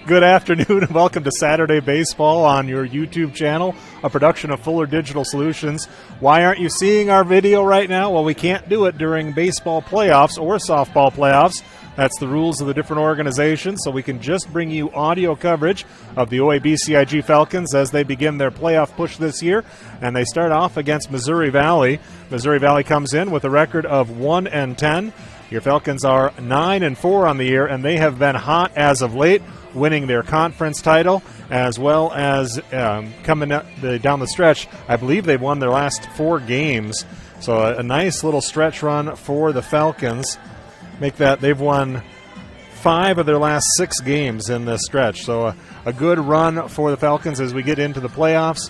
Good afternoon and welcome to Saturday Baseball on your YouTube channel, a production of Fuller Digital Solutions. Why aren't you seeing our video right now? Well, we can't do it during baseball playoffs or softball playoffs. That's the rules of the different organizations, so we can just bring you audio coverage of the OABCIG Falcons as they begin their playoff push this year, and they start off against Missouri Valley. Missouri Valley comes in with a record of 1-10. Your Falcons are 9-4 on the year, and they have been hot as of late, winning their conference title, as well as coming down the stretch. I believe they've won their last 4 games, so a nice little stretch run for the Falcons. Make that they've won 5 of their last 6 games in this stretch. So a good run for the Falcons as we get into the playoffs.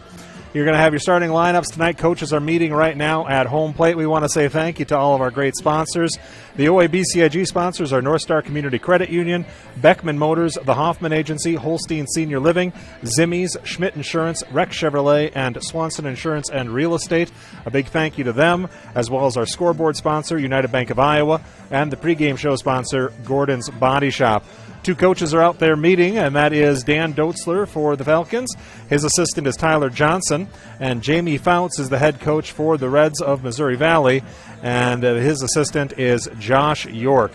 You're going to have your starting lineups tonight. Coaches are meeting right now at home plate. We want to say thank you to all of our great sponsors. The OABCIG sponsors are North Star Community Credit Union, Beckman Motors, the Hoffman Agency, Holstein Senior Living, Zimmies, Schmidt Insurance, Rex Chevrolet, and Swanson Insurance and Real Estate. A big thank you to them, as well as our scoreboard sponsor, United Bank of Iowa, and the pregame show sponsor, Gordon's Body Shop. 2 coaches are out there meeting, and that is Dan Doetzler for the Falcons. His assistant is Tyler Johnson, and Jamie Fouts is the head coach for the Reds of Missouri Valley, and his assistant is Josh York.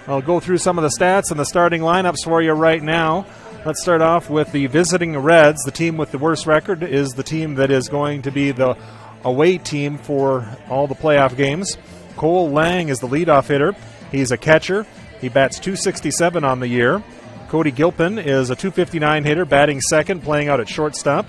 I'll go through some of the stats and the starting lineups for you right now. Let's start off with the visiting Reds. The team with the worst record is the team that is going to be the away team for all the playoff games. Cole Lang is the leadoff hitter. He's a catcher. He bats .267 on the year. Cody Gilpin is a .259 hitter, batting second, playing out at shortstop.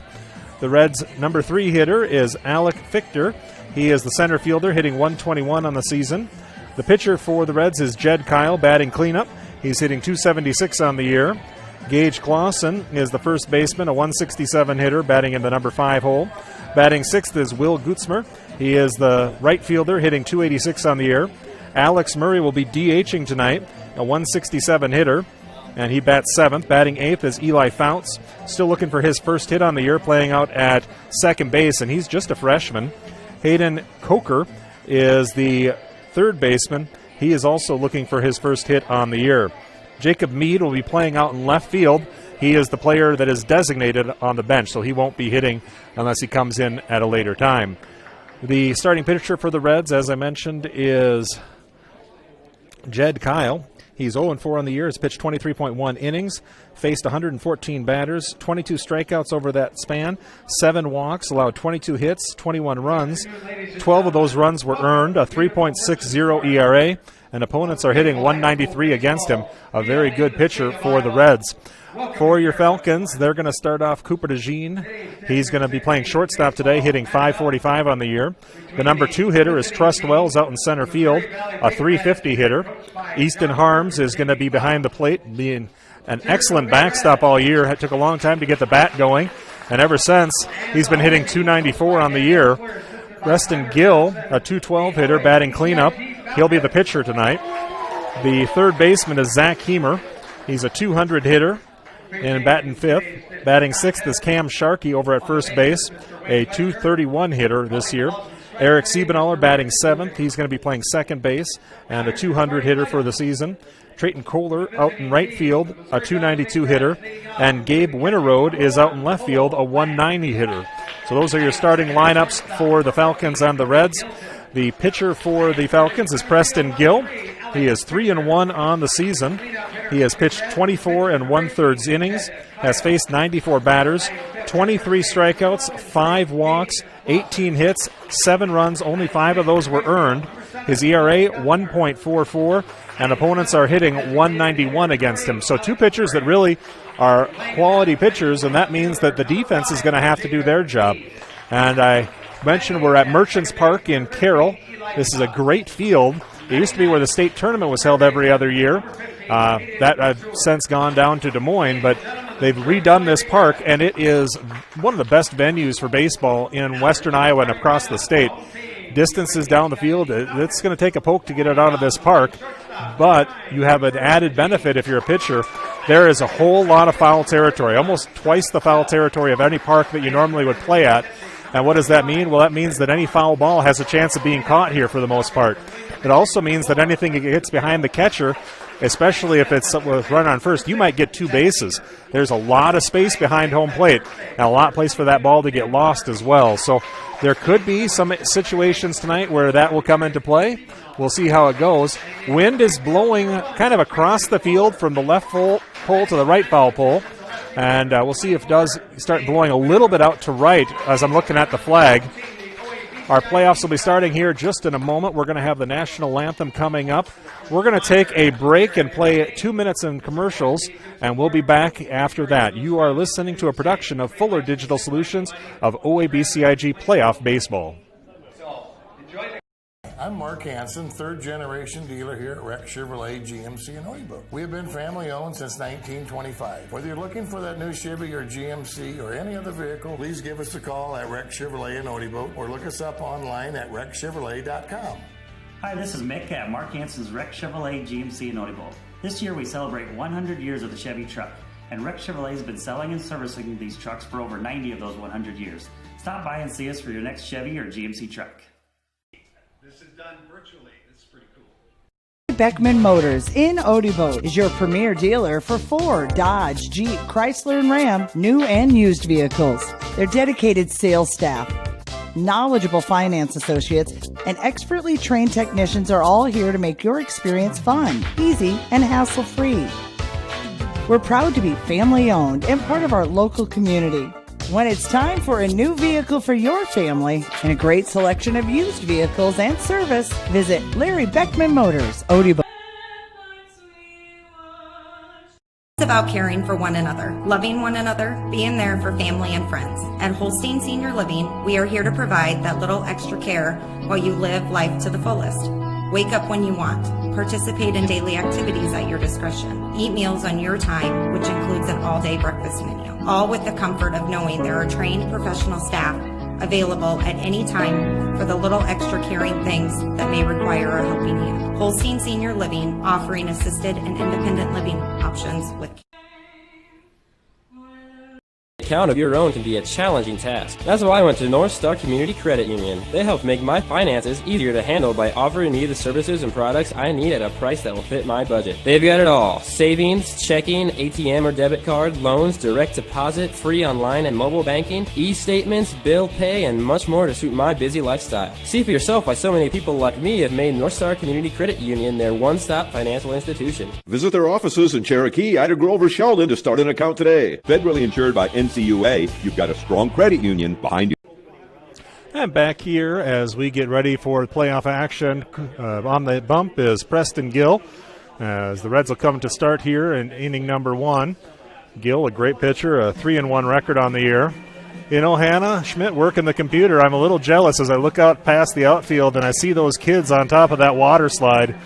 The Reds' number 3 hitter is Alec Fichter. He is the center fielder, hitting .121 on the season. The pitcher for the Reds is Jed Kyle, batting cleanup. He's hitting .276 on the year. Gage Clausen is the first baseman, a .167 hitter, batting in the number 5 hole. Batting sixth is Will Gutzmer. He is the right fielder, hitting .286 on the year. Alex Murray will be DHing tonight, a .167 hitter, and he bats 7th. Batting 8th is Eli Fouts, still looking for his first hit on the year, playing out at second base, and he's just a freshman. Hayden Coker is the third baseman. He is also looking for his first hit on the year. Jacob Mead will be playing out in left field. He is the player that is designated on the bench, so he won't be hitting unless he comes in at a later time. The starting pitcher for the Reds, as I mentioned, is Jed Kyle. He's 0-4 on the year. Has pitched 23.1 innings, faced 114 batters, 22 strikeouts over that span, 7 walks, allowed 22 hits, 21 runs. 12 of those runs were earned, a 3.60 ERA, and opponents are hitting .193 against him. A very good pitcher for the Reds. For your Falcons, they're going to start off Cooper DeJean. He's going to be playing shortstop today, hitting .545 on the year. The number 2 hitter is Trust Wells out in center field, a .350 hitter. Easton Harms is going to be behind the plate, being an excellent backstop all year. It took a long time to get the bat going, and ever since, he's been hitting .294 on the year. Reston Gill, a .212 hitter, batting cleanup. He'll be the pitcher tonight. The third baseman is Zach Heemer. He's a .200 hitter and batting 5th. Batting 6th is Cam Sharkey over at first base, a .231 hitter this year. Eric Siebenaller batting 7th. He's going to be playing second base and a .200 hitter for the season. Trayton Kohler out in right field, a .292 hitter. And Gabe Winterroad is out in left field, a .190 hitter. So those are your starting lineups for the Falcons and the Reds. The pitcher for the Falcons is Preston Gill. He is 3-1 on the season. He has pitched 24 1/3 innings, has faced 94 batters, 23 strikeouts, 5 walks, 18 hits, 7 runs. Only 5 of those were earned. His ERA, 1.44, and opponents are hitting .191 against him. So 2 pitchers that really are quality pitchers, and that means that the defense is going to have to do their job. And I mentioned we're at Merchants Park in Carroll. This is a great field. It used to be where the state tournament was held every other year. That I've since gone down to Des Moines, but they've redone this park, and it is one of the best venues for baseball in western Iowa and across the state. Distances down the field, it's going to take a poke to get it out of this park, but you have an added benefit if you're a pitcher. There is a whole lot of foul territory, almost twice the foul territory of any park that you normally would play at. And what does that mean? Well, that means that any foul ball has a chance of being caught here for the most part. It also means that anything that gets behind the catcher especially if it's with run on first, you might get 2 bases. There's a lot of space behind home plate and a lot of place for that ball to get lost as well. So there could be some situations tonight where that will come into play. We'll see how it goes. Wind is blowing kind of across the field from the left pole to the right foul pole. And we'll see if it does start blowing a little bit out to right as I'm looking at the flag. Our playoffs will be starting here just in a moment. We're going to have the national anthem coming up. We're going to take a break and play 2 minutes in commercials, and we'll be back after that. You are listening to a production of Fuller Digital Solutions of OABCIG Playoff Baseball. I'm Mark Hansen, third-generation dealer here at Rex Chevrolet GMC in Odybook. We have been family-owned since 1925. Whether you're looking for that new Chevy or GMC or any other vehicle, please give us a call at Rex Chevrolet in Odybook or look us up online at rexchevrolet.com. Hi, this is Mick at Mark Hansen's Rex Chevrolet GMC in Odybook. This year we celebrate 100 years of the Chevy truck, and Rex Chevrolet has been selling and servicing these trucks for over 90 of those 100 years. Stop by and see us for your next Chevy or GMC truck. This is done virtually. This is pretty cool. Beckman Motors in Odybote is your premier dealer for Ford, Dodge, Jeep, Chrysler, and Ram, new and used vehicles. Their dedicated sales staff, knowledgeable finance associates, and expertly trained technicians are all here to make your experience fun, easy, and hassle-free. We're proud to be family-owned and part of our local community. When it's time for a new vehicle for your family and a great selection of used vehicles and service, visit Larry Beckman Motors, Odybote. It's about caring for one another, loving one another, being there for family and friends. At Holstein Senior Living, we are here to provide that little extra care while you live life to the fullest. Wake up when you want. Participate in daily activities at your discretion. Eat meals on your time, which includes an all-day breakfast menu. All with the comfort of knowing there are trained professional staff available at any time for the little extra caring things that may require a helping hand. Holstein Senior Living, offering assisted and independent living options with Account of your own can be a challenging task. That's why I went to North Star Community Credit Union. They help make my finances easier to handle by offering me the services and products I need at a price that will fit my budget. They've got it all: savings, checking, ATM or debit card, loans, direct deposit, free online and mobile banking, e-statements, bill pay, and much more to suit my busy lifestyle. See for yourself why so many people like me have made North Star Community Credit Union their one-stop financial institution. Visit their offices in Cherokee, Ida Grove, or Sheldon to start an account today. Federally insured by NCUA. You've got a strong credit union behind you. And back here as we get ready for playoff action, on the bump is Preston Gill, as the Reds will come to start here in inning number 1. Gill, a great pitcher, a 3-1 record on the year. You know, Hannah Schmidt working the computer. I'm a little jealous as I look out past the outfield and I see those kids on top of that water slide.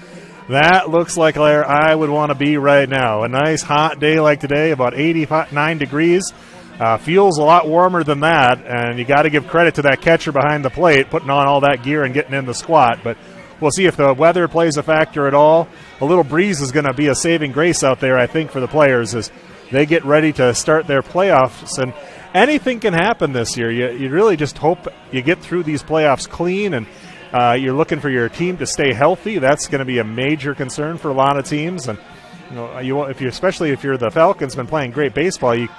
That looks like where I would want to be right now. A nice hot day like today, about 89 degrees. Feels a lot warmer than that, and you got to give credit to that catcher behind the plate, putting on all that gear and getting in the squat. But we'll see if the weather plays a factor at all. A little breeze is going to be a saving grace out there, I think, for the players as they get ready to start their playoffs. And anything can happen this year. You really just hope you get through these playoffs clean, and you're looking for your team to stay healthy. That's going to be a major concern for a lot of teams. And especially if you're the Falcons, been playing great baseball, you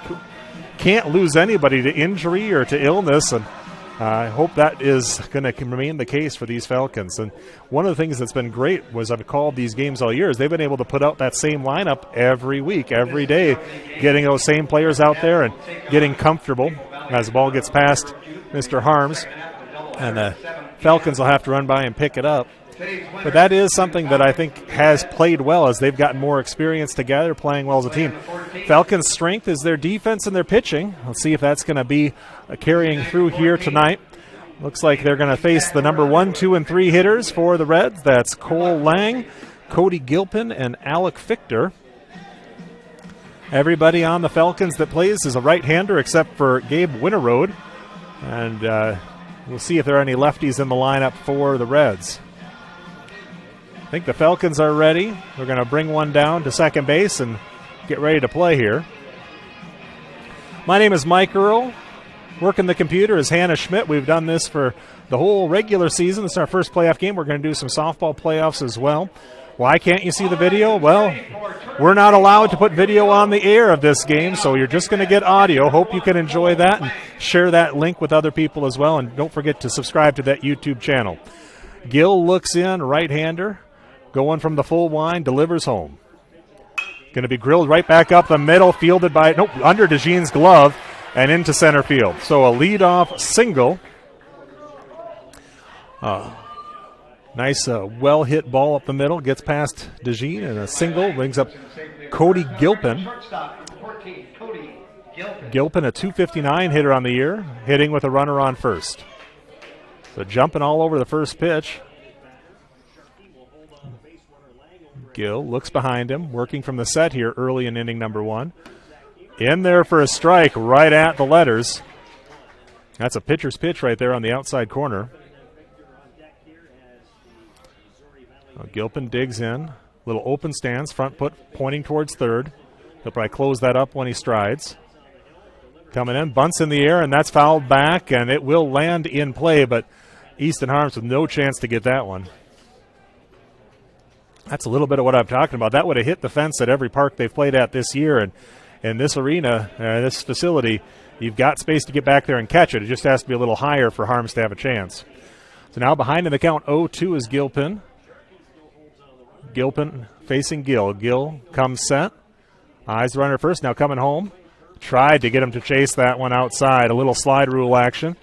can't lose anybody to injury or to illness, and I hope that is going to remain the case for these Falcons. And one of the things that's been great was I've called these games all year is they've been able to put out that same lineup every week, every day, getting those same players out there and getting comfortable as the ball gets past Mr. Harms, and the Falcons will have to run by and pick it up. But that is something that I think has played well as they've gotten more experience together, playing well as a team. Falcons' strength is their defense and their pitching. Let's see if that's going to be carrying through here tonight. Looks like they're going to face the number 1, 2, and 3 hitters for the Reds. That's Cole Lang, Cody Gilpin, and Alec Fichter. Everybody on the Falcons that plays is a right-hander except for Gabe Winterode. And we'll see if there are any lefties in the lineup for the Reds. I think the Falcons are ready. We're going to bring one down to second base and get ready to play here. My name is Mike Earl. Working the computer is Hannah Schmidt. We've done this for the whole regular season. This is our first playoff game. We're going to do some softball playoffs as well. Why can't you see the video? Well, we're not allowed to put video on the air of this game, so you're just going to get audio. Hope you can enjoy that and share that link with other people as well. And don't forget to subscribe to that YouTube channel. Gill looks in, right-hander, going from the full line, delivers home. Going to be grilled right back up the middle, fielded by, under DeJean's glove and into center field. So a leadoff single. Nice well-hit ball up the middle, gets past DeJean, and a single brings up Cody Gilpin. Gilpin, a .259 hitter on the year, hitting with a runner on first. So jumping all over the first pitch. Gill looks behind him, working from the set here early in inning number 1. In there for a strike right at the letters. That's a pitcher's pitch right there on the outside corner. Gilpin digs in. Little open stance, front foot pointing towards third. He'll probably close that up when he strides. Coming in, bunts in the air, and that's fouled back, and it will land in play, but Easton Harms with no chance to get that one. That's a little bit of what I'm talking about. That would have hit the fence at every park they've played at this year, and in this arena, this facility, you've got space to get back there and catch it. It just has to be a little higher for Harms to have a chance. So now behind in the count 0-2 is Gilpin. Gilpin facing Gill. Gill comes set. Eyes the runner first, now coming home. Tried to get him to chase that one outside. A little slide rule action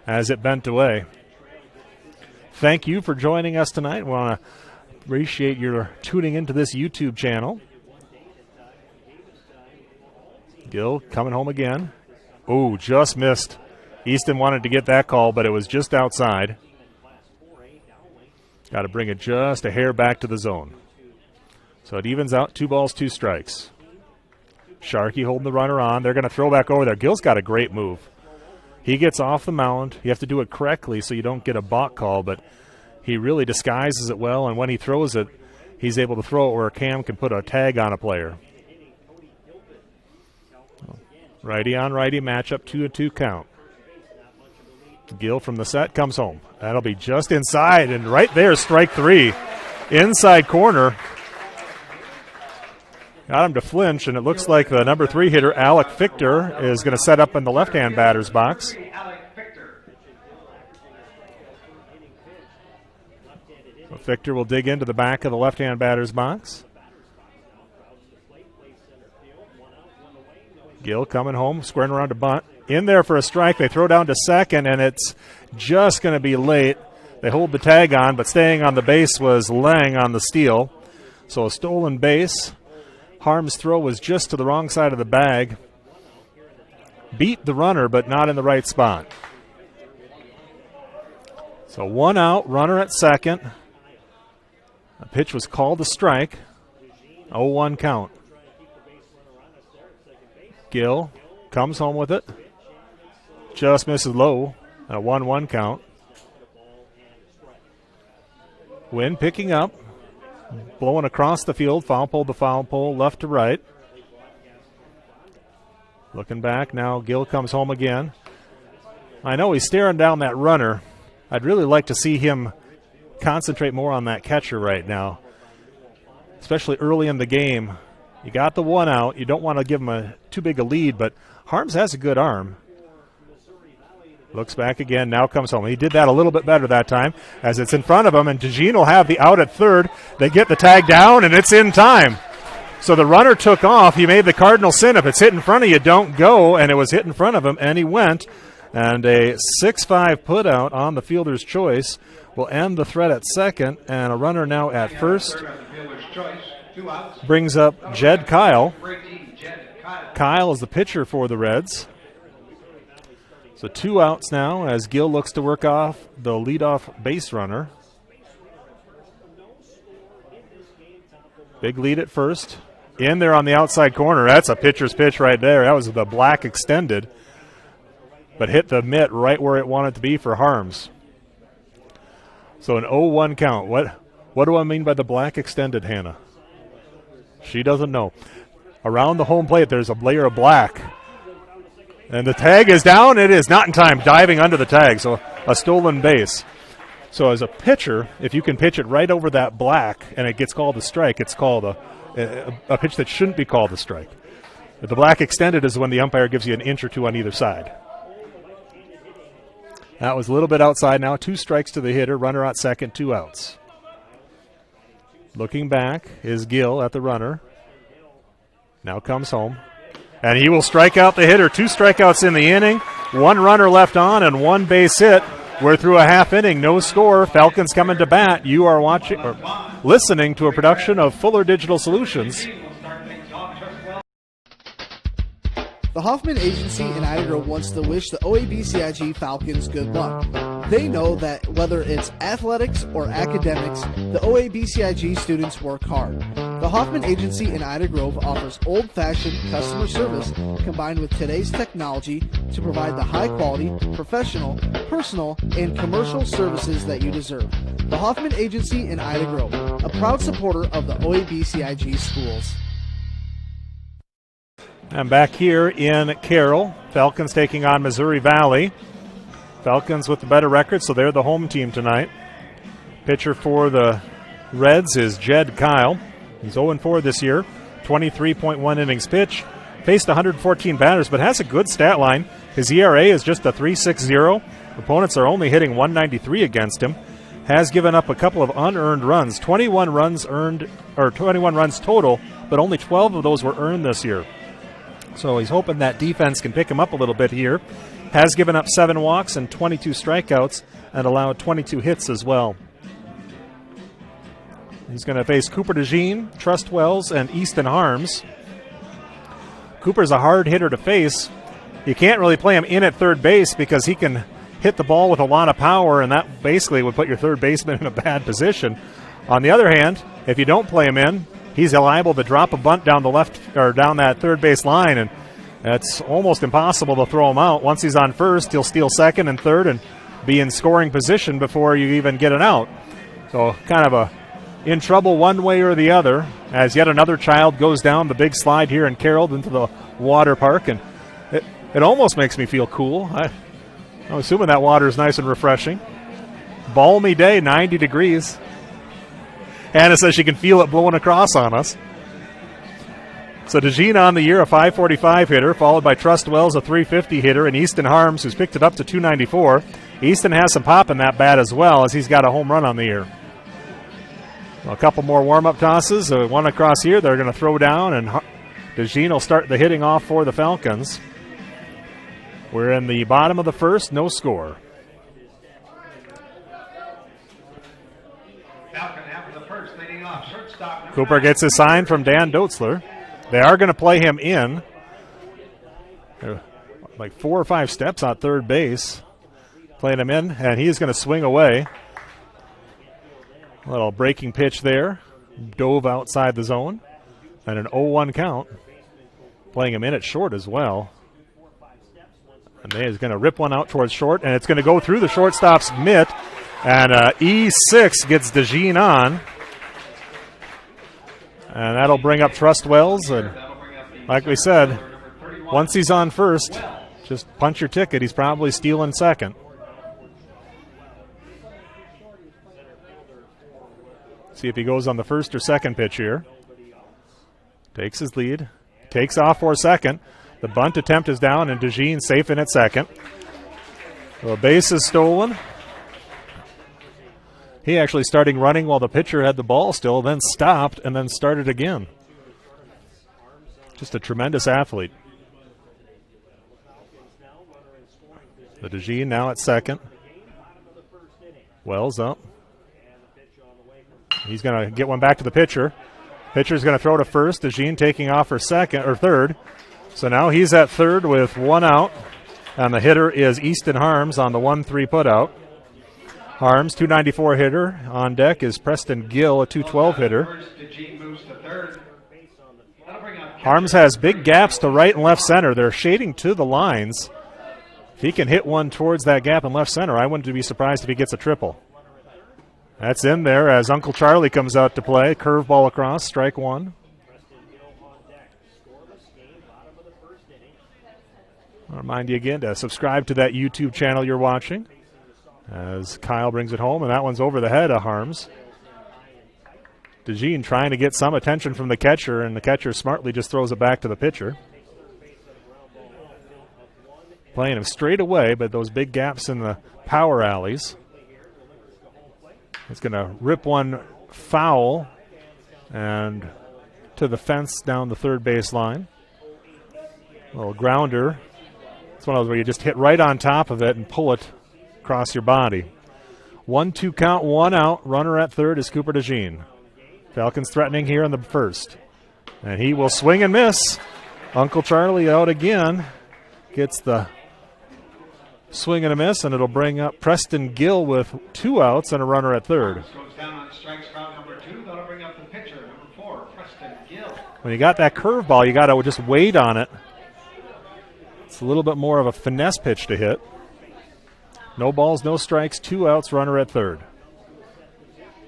as it bent away. Thank you for joining us tonight. We want to appreciate your tuning into this YouTube channel. Gill coming home again. Oh, just missed. Easton wanted to get that call, but it was just outside. Got to bring it just a hair back to the zone. So it evens out, 2 balls, 2 strikes. Sharkey holding the runner on. They're going to throw back over there. Gill's got a great move. He gets off the mound. You have to do it correctly so you don't get a balk call, but he really disguises it well, and when he throws it, he's able to throw it where Cam can put a tag on a player. Righty on righty matchup, 2-2 count. Gill from the set comes home. That'll be just inside, and right there, strike 3. Inside corner. Got him to flinch, and it looks like the number 3 hitter, Alec Fichter, is going to set up in the left-hand batter's box. So Fichter will dig into the back of the left-hand batter's box. Gill coming home, squaring around to bunt. In there for a strike. They throw down to second, and it's just going to be late. They hold the tag on, but staying on the base was Lang on the steal. So a stolen base. Harm's throw was just to the wrong side of the bag. Beat the runner, but not in the right spot. So 1 out, runner at second. The pitch was called a strike. 0-1 count. Gill comes home with it. Just misses low. A 1-1 count. Wind picking up. Blowing across the field. Foul pole to foul pole, left to right. Looking back now, Gill comes home again. I know he's staring down that runner. I'd really like to see him concentrate more on that catcher right now, especially early in the game. You got the 1 out. You don't want to give him too big a lead, but Harms has a good arm. Looks back again, now comes home. He did that a little bit better that time as it's in front of him, and DeJean will have the out at third. They get the tag down, and it's in time. So the runner took off. He made the cardinal sin. If it's hit in front of you, don't go, and it was hit in front of him, and he went. And a 6-5 putout on the fielder's choice will end the threat at second, and a runner now at first brings up Jed Kyle. Kyle is the pitcher for the Reds. So 2 outs now as Gill looks to work off the leadoff base runner. Big lead at first. In there on the outside corner. That's a pitcher's pitch right there. That was the black extended, but hit the mitt right where it wanted to be for Harms. So an 0-1 count. What do I mean by the black extended, Hannah? She doesn't know. Around the home plate, there's a layer of black. And the tag is down. It is not in time. Diving under the tag, so a stolen base. So as a pitcher, if you can pitch it right over that black and it gets called a strike, it's called a pitch that shouldn't be called a strike. But the black extended is when the umpire gives you an inch or two on either side. That was a little bit outside now. 2 strikes to the hitter, runner at second, 2 outs. Looking back is Gill at the runner. Now comes home. And he will strike out the hitter. 2 strikeouts in the inning. 1 runner left on and 1 base hit. We're through a half inning, no score. Falcons coming to bat. You are watching or listening to a production of Fuller Digital Solutions. The Hoffman Agency in Ida Grove wants to wish the OABCIG Falcons good luck. They know that whether it's athletics or academics, the OABCIG students work hard. The Hoffman Agency in Ida Grove offers old-fashioned customer service combined with today's technology to provide the high-quality, professional, personal, and commercial services that you deserve. The Hoffman Agency in Ida Grove, a proud supporter of the OABCIG schools. I'm back here in Carroll. Falcons taking on Missouri Valley. Falcons with the better record, so they're the home team tonight. Pitcher for the Reds is Jed Kyle. He's 0-4 this year, 23.1 innings pitched. Faced 114 batters, but has a good stat line. His ERA is just a 3.60. Opponents are only hitting 193 against him. Has given up a couple of unearned runs. 21 runs total, but only 12 of those were earned this year. So he's hoping that defense can pick him up a little bit here. Has given up 7 walks and 22 strikeouts and allowed 22 hits as well. He's going to face Cooper DeJean, Trust Wells, and Easton Harms. Cooper's a hard hitter to face. You can't really play him in at third base because he can hit the ball with a lot of power, and that basically would put your third baseman in a bad position. On the other hand, if you don't play him in, he's liable to drop a bunt down the left or down that third base line, and it's almost impossible to throw him out. Once he's on first, he'll steal second and third and be in scoring position before you even get an out. So kind of in trouble one way or the other as yet another child goes down the big slide here in Carroll into the water park, and it almost makes me feel cool. I'm assuming that water is nice and refreshing. Balmy day, 90 degrees. Anna says she can feel it blowing across on us. So DeJean on the year, a 545 hitter, followed by Trust Wells, a 350 hitter, and Easton Harms, who's picked it up to 294. Easton has some pop in that bat as well, as he's got a home run on the year. Well, a couple more warm-up tosses. One across here they're going to throw down, and DeJean will start the hitting off for the Falcons. We're in the bottom of the first, no score. Cooper gets his sign from Dan Doetzler. They are going to play him in. Like 4 or 5 steps on third base. Playing him in, and he's going to swing away. A little breaking pitch there. Dove outside the zone. And an 0-1 count. Playing him in at short as well. And he's going to rip one out towards short, and it's going to go through the shortstop's mitt. And E6 gets DeJean on. And that'll bring up Trust Wells. And like we said, once he's on first, just punch your ticket. He's probably stealing second. See if he goes on the first or second pitch here. Takes his lead. Takes off for second. The bunt attempt is down, and DeJean safe in at second. So a base is stolen. He actually started running while the pitcher had the ball still, then stopped, and then started again. Just a tremendous athlete. The DeJean now at second. Wells up. He's going to get one back to the pitcher. Pitcher's going to throw to first. DeJean taking off for second or third. So now he's at third with 1 out. And the hitter is Easton Harms on the 1-3 putout. Harms, 294 hitter. On deck is Preston Gill, a 212 hitter. Harms has big gaps to right and left center. They're shading to the lines. If he can hit one towards that gap in left center, I wouldn't be surprised if he gets a triple. That's in there as Uncle Charlie comes out to play. Curveball across, strike one. I'll remind you again to subscribe to that YouTube channel you're watching. as Kyle brings it home, and that one's over the head of Harms. DeJean trying to get some attention from the catcher, and the catcher smartly just throws it back to the pitcher. Playing him straight away, but those big gaps in the power alleys. It's going to rip one foul and to the fence down the third base line. A little grounder. It's one of those where you just hit right on top of it and pull it across your body. 1-2 count, 1 out. Runner at third is Cooper DeJean. Falcons threatening here in the first. And he will swing and miss. Uncle Charlie out again. Gets the swing and a miss, and it'll bring up Preston Gill with 2 outs and a runner at third. Goes down on strike spot number 2. That'll bring up the pitcher, number 4, Preston Gill. When you got that curveball, you got to just wait on it. It's a little bit more of a finesse pitch to hit. No balls, no strikes, 2 outs, runner at third.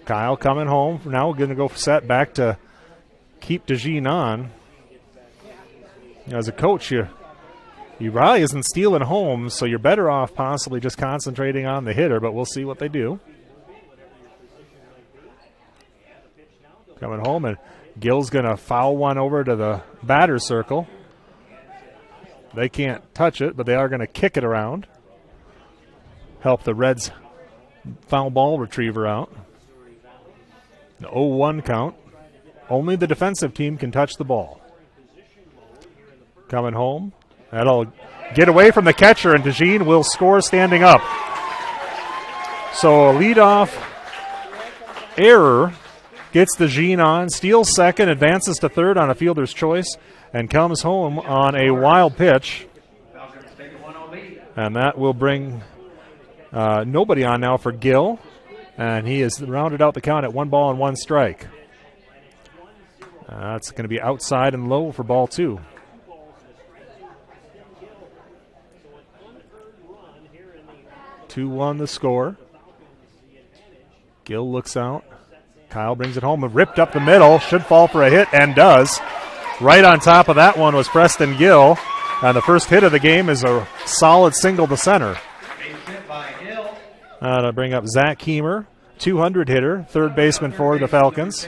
Kyle coming home. Now going to go set back to keep DeJean on. As a coach, he probably isn't stealing home, so you're better off possibly just concentrating on the hitter, but we'll see what they do. Coming home, and Gill's going to foul one over to the batter's circle. They can't touch it, but they are going to kick it around. Help the Reds foul ball retriever out. The 0-1 count. Only the defensive team can touch the ball. Coming home. That'll get away from the catcher, and DeJean will score standing up. So a leadoff error gets DeJean on, steals second, advances to third on a fielder's choice, and comes home on a wild pitch. And that will bring nobody on now for Gill, and he has rounded out the count at 1 ball and 1 strike. That's going to be outside and low for ball 2. Two-1 the score. Gill looks out. Kyle brings it home and ripped up the middle. Should fall for a hit, and does. Right on top of that one was Preston Gill. And the first hit of the game is a solid single to center. That'll bring up Zach Keemer, 200 hitter, third baseman for the Falcons.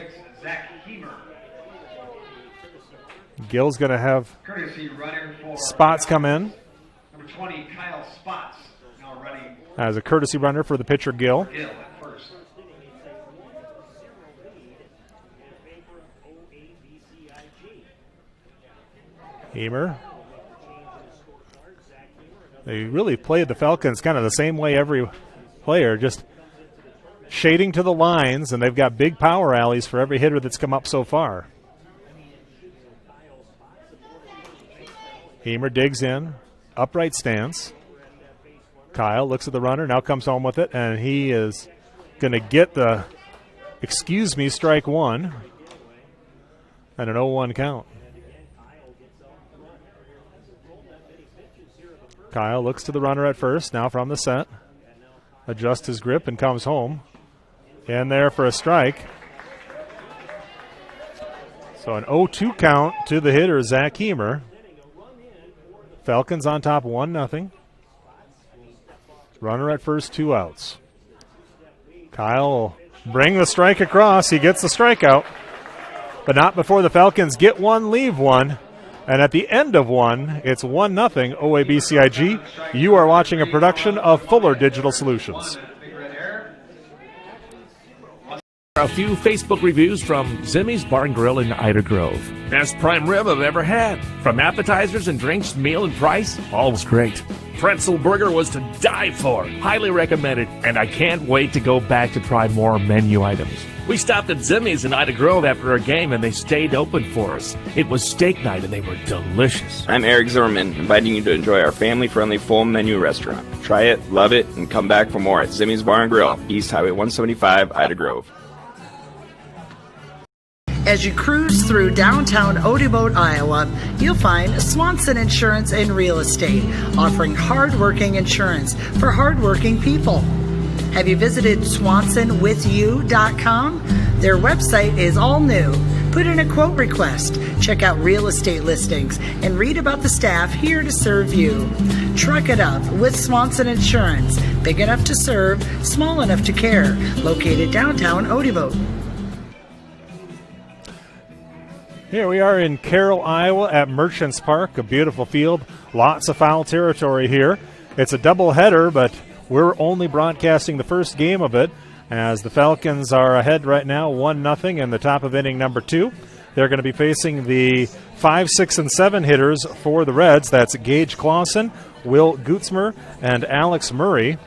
Gill's going to have Spots come in. Number 20, Kyle Spots, now running as a courtesy runner for the pitcher Gill. Gill at first. Hemer. They really played the Falcons kind of the same way every player, just shading to the lines, and they've got big power alleys for every hitter that's come up so far. Hemer digs in, upright stance. Kyle looks at the runner, now comes home with it, and he is going to get the, excuse me, strike one, and an 0-1 count. Kyle looks to the runner at first, now from the set. Adjusts his grip and comes home. In there for a strike. So an 0-2 count to the hitter, Zach Hemer. Falcons on top 1-0. Runner at first, 2 outs. Kyle will bring the strike across. He gets the strikeout. But not before the Falcons get one, leave one. And at the end of one, it's 1-0 OABCIG. You are watching a production of Fuller Digital Solutions. A few Facebook reviews from Zimmy's Bar and Grill in Ida Grove. Best prime rib I've ever had. From appetizers and drinks, meal and price, all was great. Pretzel burger was to die for. Highly recommended, and I can't wait to go back to try more menu items. We stopped at Zimmy's in Ida Grove after our game, and they stayed open for us. It was steak night, and they were delicious. I'm Eric Zimmerman, inviting you to enjoy our family-friendly full menu restaurant. Try it, love it, and come back for more at Zimmy's Bar and Grill, East Highway 175, Ida Grove. As you cruise through downtown Odeboat, Iowa, you'll find Swanson Insurance and Real Estate, offering hardworking insurance for hardworking people. Have you visited SwansonWithYou.com? Their website is all new. Put in a quote request, check out real estate listings, and read about the staff here to serve you. Truck it up with Swanson Insurance. Big enough to serve, small enough to care. Located downtown Odebo. Here we are in Carroll, Iowa at Merchants Park, a beautiful field. Lots of foul territory here. It's a doubleheader, but we're only broadcasting the first game of it as the Falcons are ahead right now 1-0 in the top of inning number 2. They're going to be facing the 5, 6, and 7 hitters for the Reds. That's Gage Clausen, Will Gutzmer, and Alex Murray.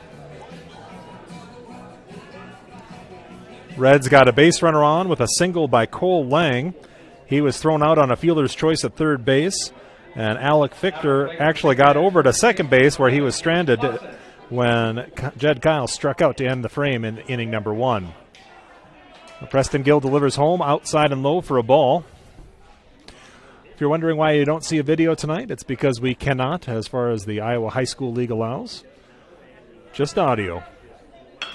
Reds got a base runner on with a single by Cole Lang. He was thrown out on a fielder's choice at third base, and Alec Fichter actually got over to second base where he was stranded when Jed Kyle struck out to end the frame in inning number 1. Preston Gill delivers home outside and low for a ball. If you're wondering why you don't see a video tonight, it's because we cannot, as far as the Iowa High School League allows. Just audio.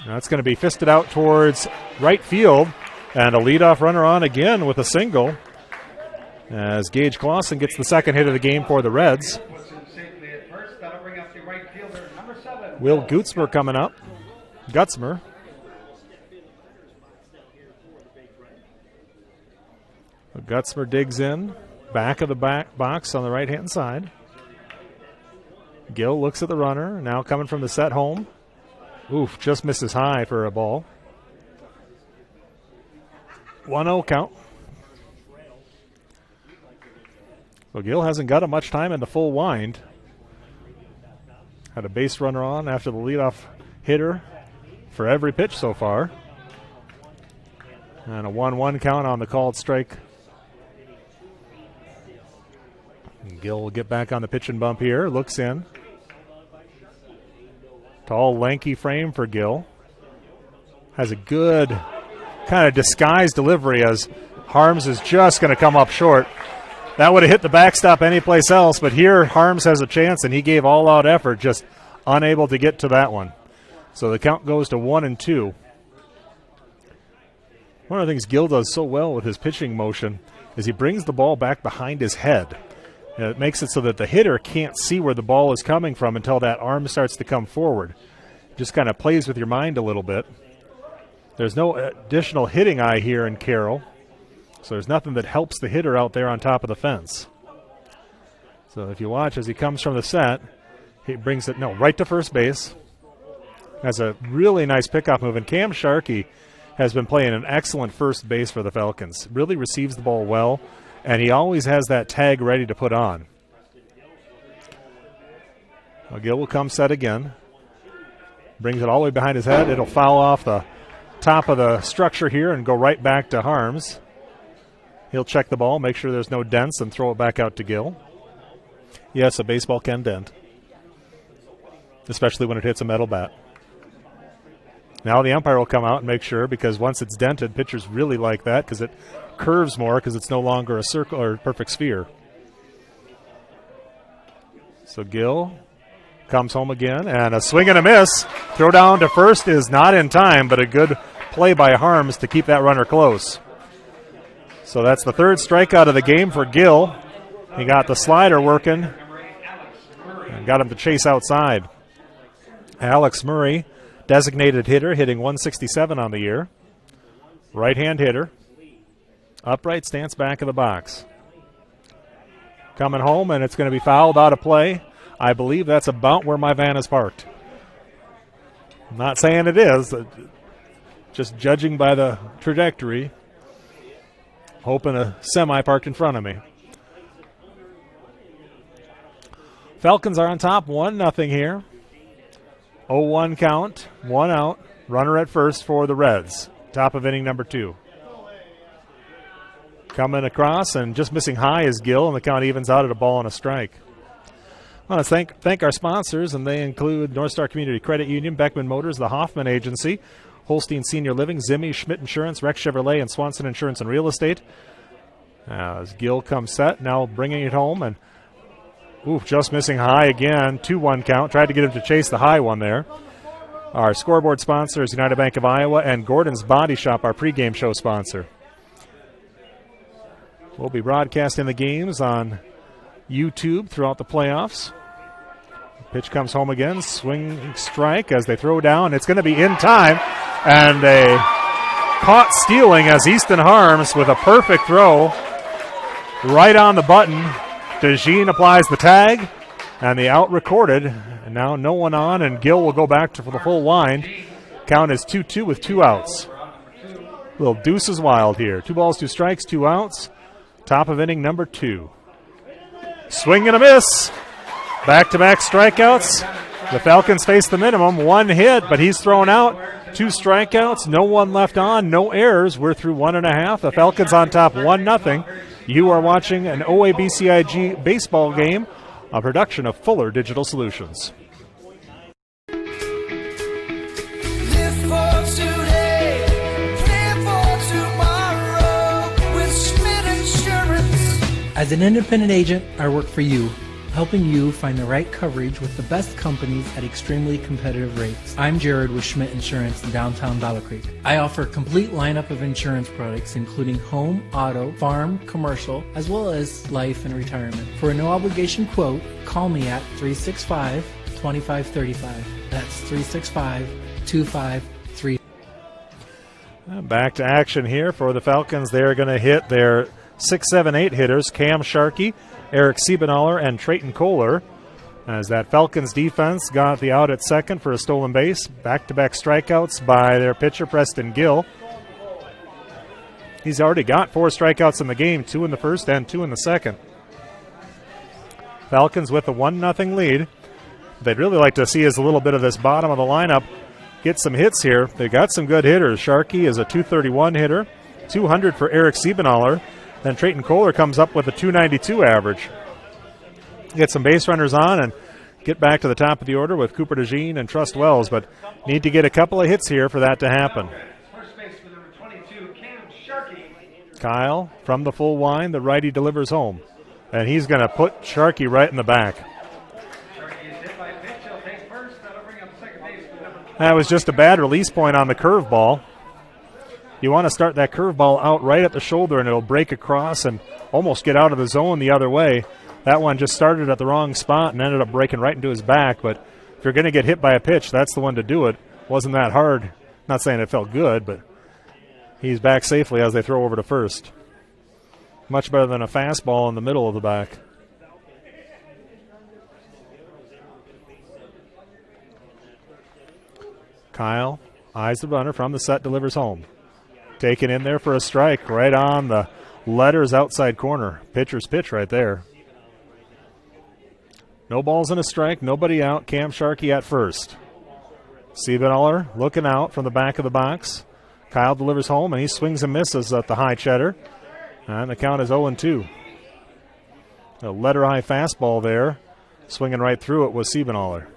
Now it's going to be fisted out towards right field, and a leadoff runner on again with a single as Gage Clausen gets the second hit of the game for the Reds. Will Gutzmer coming up. Gutzmer. Gutzmer digs in. Back of the back box on the right-hand side. Gill looks at the runner. Now coming from the set home. Oof, just misses high for a ball. 1-0 count. So Gill hasn't got much time in the full wind. Had a base runner on after the leadoff hitter for every pitch so far. And a 1-1 count on the called strike. And Gill will get back on the pitch and bump here. Looks in. Tall, lanky frame for Gill. Has a good kind of disguised delivery as Harms is just going to come up short. That would have hit the backstop anyplace else, but here Harms has a chance, and he gave all-out effort, just unable to get to that one. So the count goes to 1-2. One of the things Gill does so well with his pitching motion is he brings the ball back behind his head. And it makes it so that the hitter can't see where the ball is coming from until that arm starts to come forward. Just kind of plays with your mind a little bit. There's no additional hitting eye here in Carroll. So there's nothing that helps the hitter out there on top of the fence. So if you watch as he comes from the set, he brings it, right to first base. Has a really nice pickoff move. And Cam Sharkey has been playing an excellent first base for the Falcons. Really receives the ball well, and he always has that tag ready to put on. Well, Gill will come set again. Brings it all the way behind his head. It'll foul off the top of the structure here and go right back to Harms. He'll check the ball, make sure there's no dents, and throw it back out to Gill. Yes, a baseball can dent, especially when it hits a metal bat. Now the umpire will come out and make sure, because once it's dented, pitchers really like that because it curves more because it's no longer a circle or perfect sphere. So Gill comes home again, and a swing and a miss. Throw down to first is not in time, but a good play by Harms to keep that runner close. So that's the third strikeout of the game for Gill. He got the slider working and got him to chase outside. Alex Murray, designated hitter, hitting 167 on the year. Right-hand hitter. Upright stance back of the box. Coming home, and it's going to be fouled out of play. I believe that's about where my van is parked. I'm not saying it is, just judging by the trajectory. Hoping a semi parked in front of me. Falcons are on top, 1-0 here. 0-1 count, 1 out. Runner at first for the Reds. Top of inning number 2. Coming across and just missing high is Gill, and the count evens out at a ball and a strike. I want to thank our sponsors, and they include North Star Community Credit Union, Beckman Motors, the Hoffman Agency, Holstein Senior Living, Zimmy, Schmidt Insurance, Rex Chevrolet, and Swanson Insurance and Real Estate. As Gill comes set, now bringing it home, and just missing high again. 2-1 count. Tried to get him to chase the high one there. Our scoreboard sponsor is United Bank of Iowa, and Gordon's Body Shop, our pregame show sponsor. We'll be broadcasting the games on YouTube throughout the playoffs. Pitch comes home again, swing strike as they throw down. It's going to be in time, and a caught stealing as Easton Harms with a perfect throw right on the button. DeJean applies the tag, and the out recorded. And now no one on, and Gill will go back for the full line. Count is 2-2 with 2 outs. Little deuces wild here. 2 balls, 2 strikes, 2 outs. Top of inning number 2. Swing and a miss. Back-to-back strikeouts. The Falcons face the minimum. 1 hit, but he's thrown out. 2 strikeouts, no one left on, no errors. We're through 1.5. The Falcons on top 1-0. You are watching an OABCIG baseball game, a production of Fuller Digital Solutions. As an independent agent, I work for you, helping you find the right coverage with the best companies at extremely competitive rates. I'm Jared with Schmidt Insurance in downtown Battle Creek. I offer a complete lineup of insurance products, including home, auto, farm, commercial, as well as life and retirement. For a no-obligation quote, call me at 365-2535. That's 365-2535. Back to action here for the Falcons. They're going to hit their 6, 7, 8 hitters, Cam Sharkey, Eric Siebenaller, and Trayton Kohler, as that Falcons defense got the out at second for a stolen base. Back-to-back strikeouts by their pitcher, Preston Gill. He's already got 4 strikeouts in the game, 2 in the first and 2 in the second. Falcons with a 1-0 lead. They'd really like to see is a little bit of this bottom of the lineup get some hits here. They got some good hitters. Sharkey is a 231 hitter, 200 for Eric Siebenaller. Then Trayton Kohler comes up with a 292 average. Get some base runners on and get back to the top of the order with Cooper DeJean and Trust Wells, but need to get a couple of hits here for that to happen. First baseman number 22, Cam Sharkey. Kyle from the full line, the righty delivers home, and he's going to put Sharkey right in the back. Sharkey is hit by a pitch. He'll take first. That'll bring up second baseman number 20. That was just a bad release point on the curveball. You want to start that curveball out right at the shoulder, and it'll break across and almost get out of the zone the other way. That one just started at the wrong spot and ended up breaking right into his back. But if you're going to get hit by a pitch, that's the one to do it. Wasn't that hard. Not saying it felt good, but he's back safely as they throw over to first. Much better than a fastball in the middle of the back. Kyle eyes the runner from the set, delivers home. Taken in there for a strike right on the letters outside corner. Pitcher's pitch right there. No balls and a strike, nobody out. Cam Sharkey at first. Siebenaller looking out from the back of the box. Kyle delivers home, and he swings and misses at the high cheddar. And the count is 0-2. A letter-high fastball there. Swinging right through it was Siebenaller.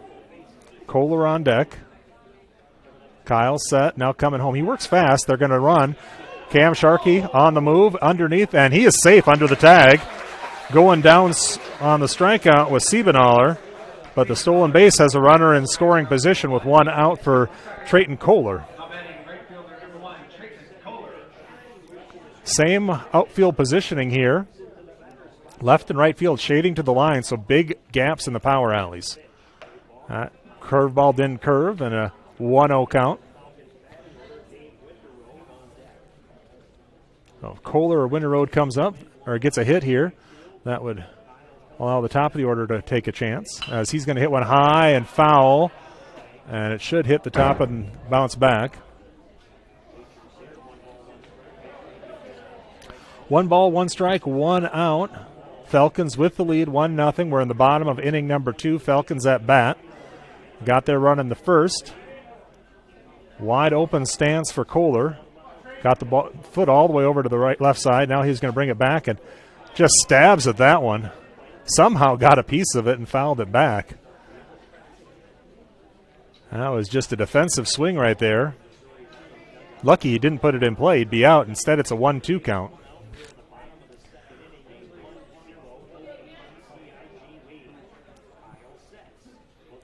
Kohler on deck. Kyle set, now coming home. He works fast. They're going to run. Cam Sharkey on the move, underneath, and he is safe under the tag. Going down on the strikeout was Siebenaller, but the stolen base has a runner in scoring position with 1 out for Trayton Kohler. Same outfield positioning here. Left and right field shading to the line, so big gaps in the power alleys. Curveball didn't curve, and a 1-0 count. So if Kohler or Winter Road comes up or gets a hit here, that would allow the top of the order to take a chance, as he's going to hit one high and foul, and it should hit the top and bounce back. 1 ball, 1 strike, 1 out. Falcons with the lead, 1-0. We're in the bottom of inning number 2. Falcons at bat. Got their run in the first. Wide open stance for Kohler. Got the foot all the way over to the left side. Now he's going to bring it back and just stabs at that one. Somehow got a piece of it and fouled it back. That was just a defensive swing right there. Lucky he didn't put it in play. He'd be out. Instead, it's a 1-2 count.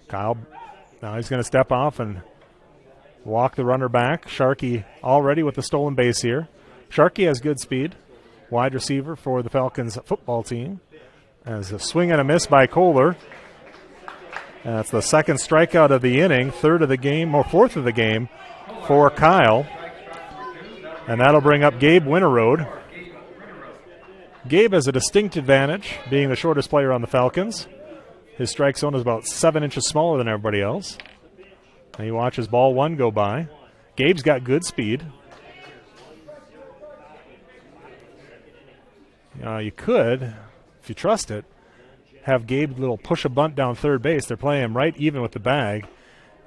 Kyle, now he's going to step off and walk the runner back. Sharkey already with the stolen base here. Sharkey has good speed. wide receiver for the Falcons football team. As a swing and a miss by Kohler. That's the second strikeout of the inning, third of the game, or fourth of the game for Kyle. And that'll bring up Gabe Winterode. Gabe has a distinct advantage, being the shortest player on the Falcons. His strike zone is about 7 inches smaller than everybody else. And he watches ball one go by. Gabe's got good speed. You could, if you trust it, have Gabe little push a bunt down third base. They're playing him right even with the bag,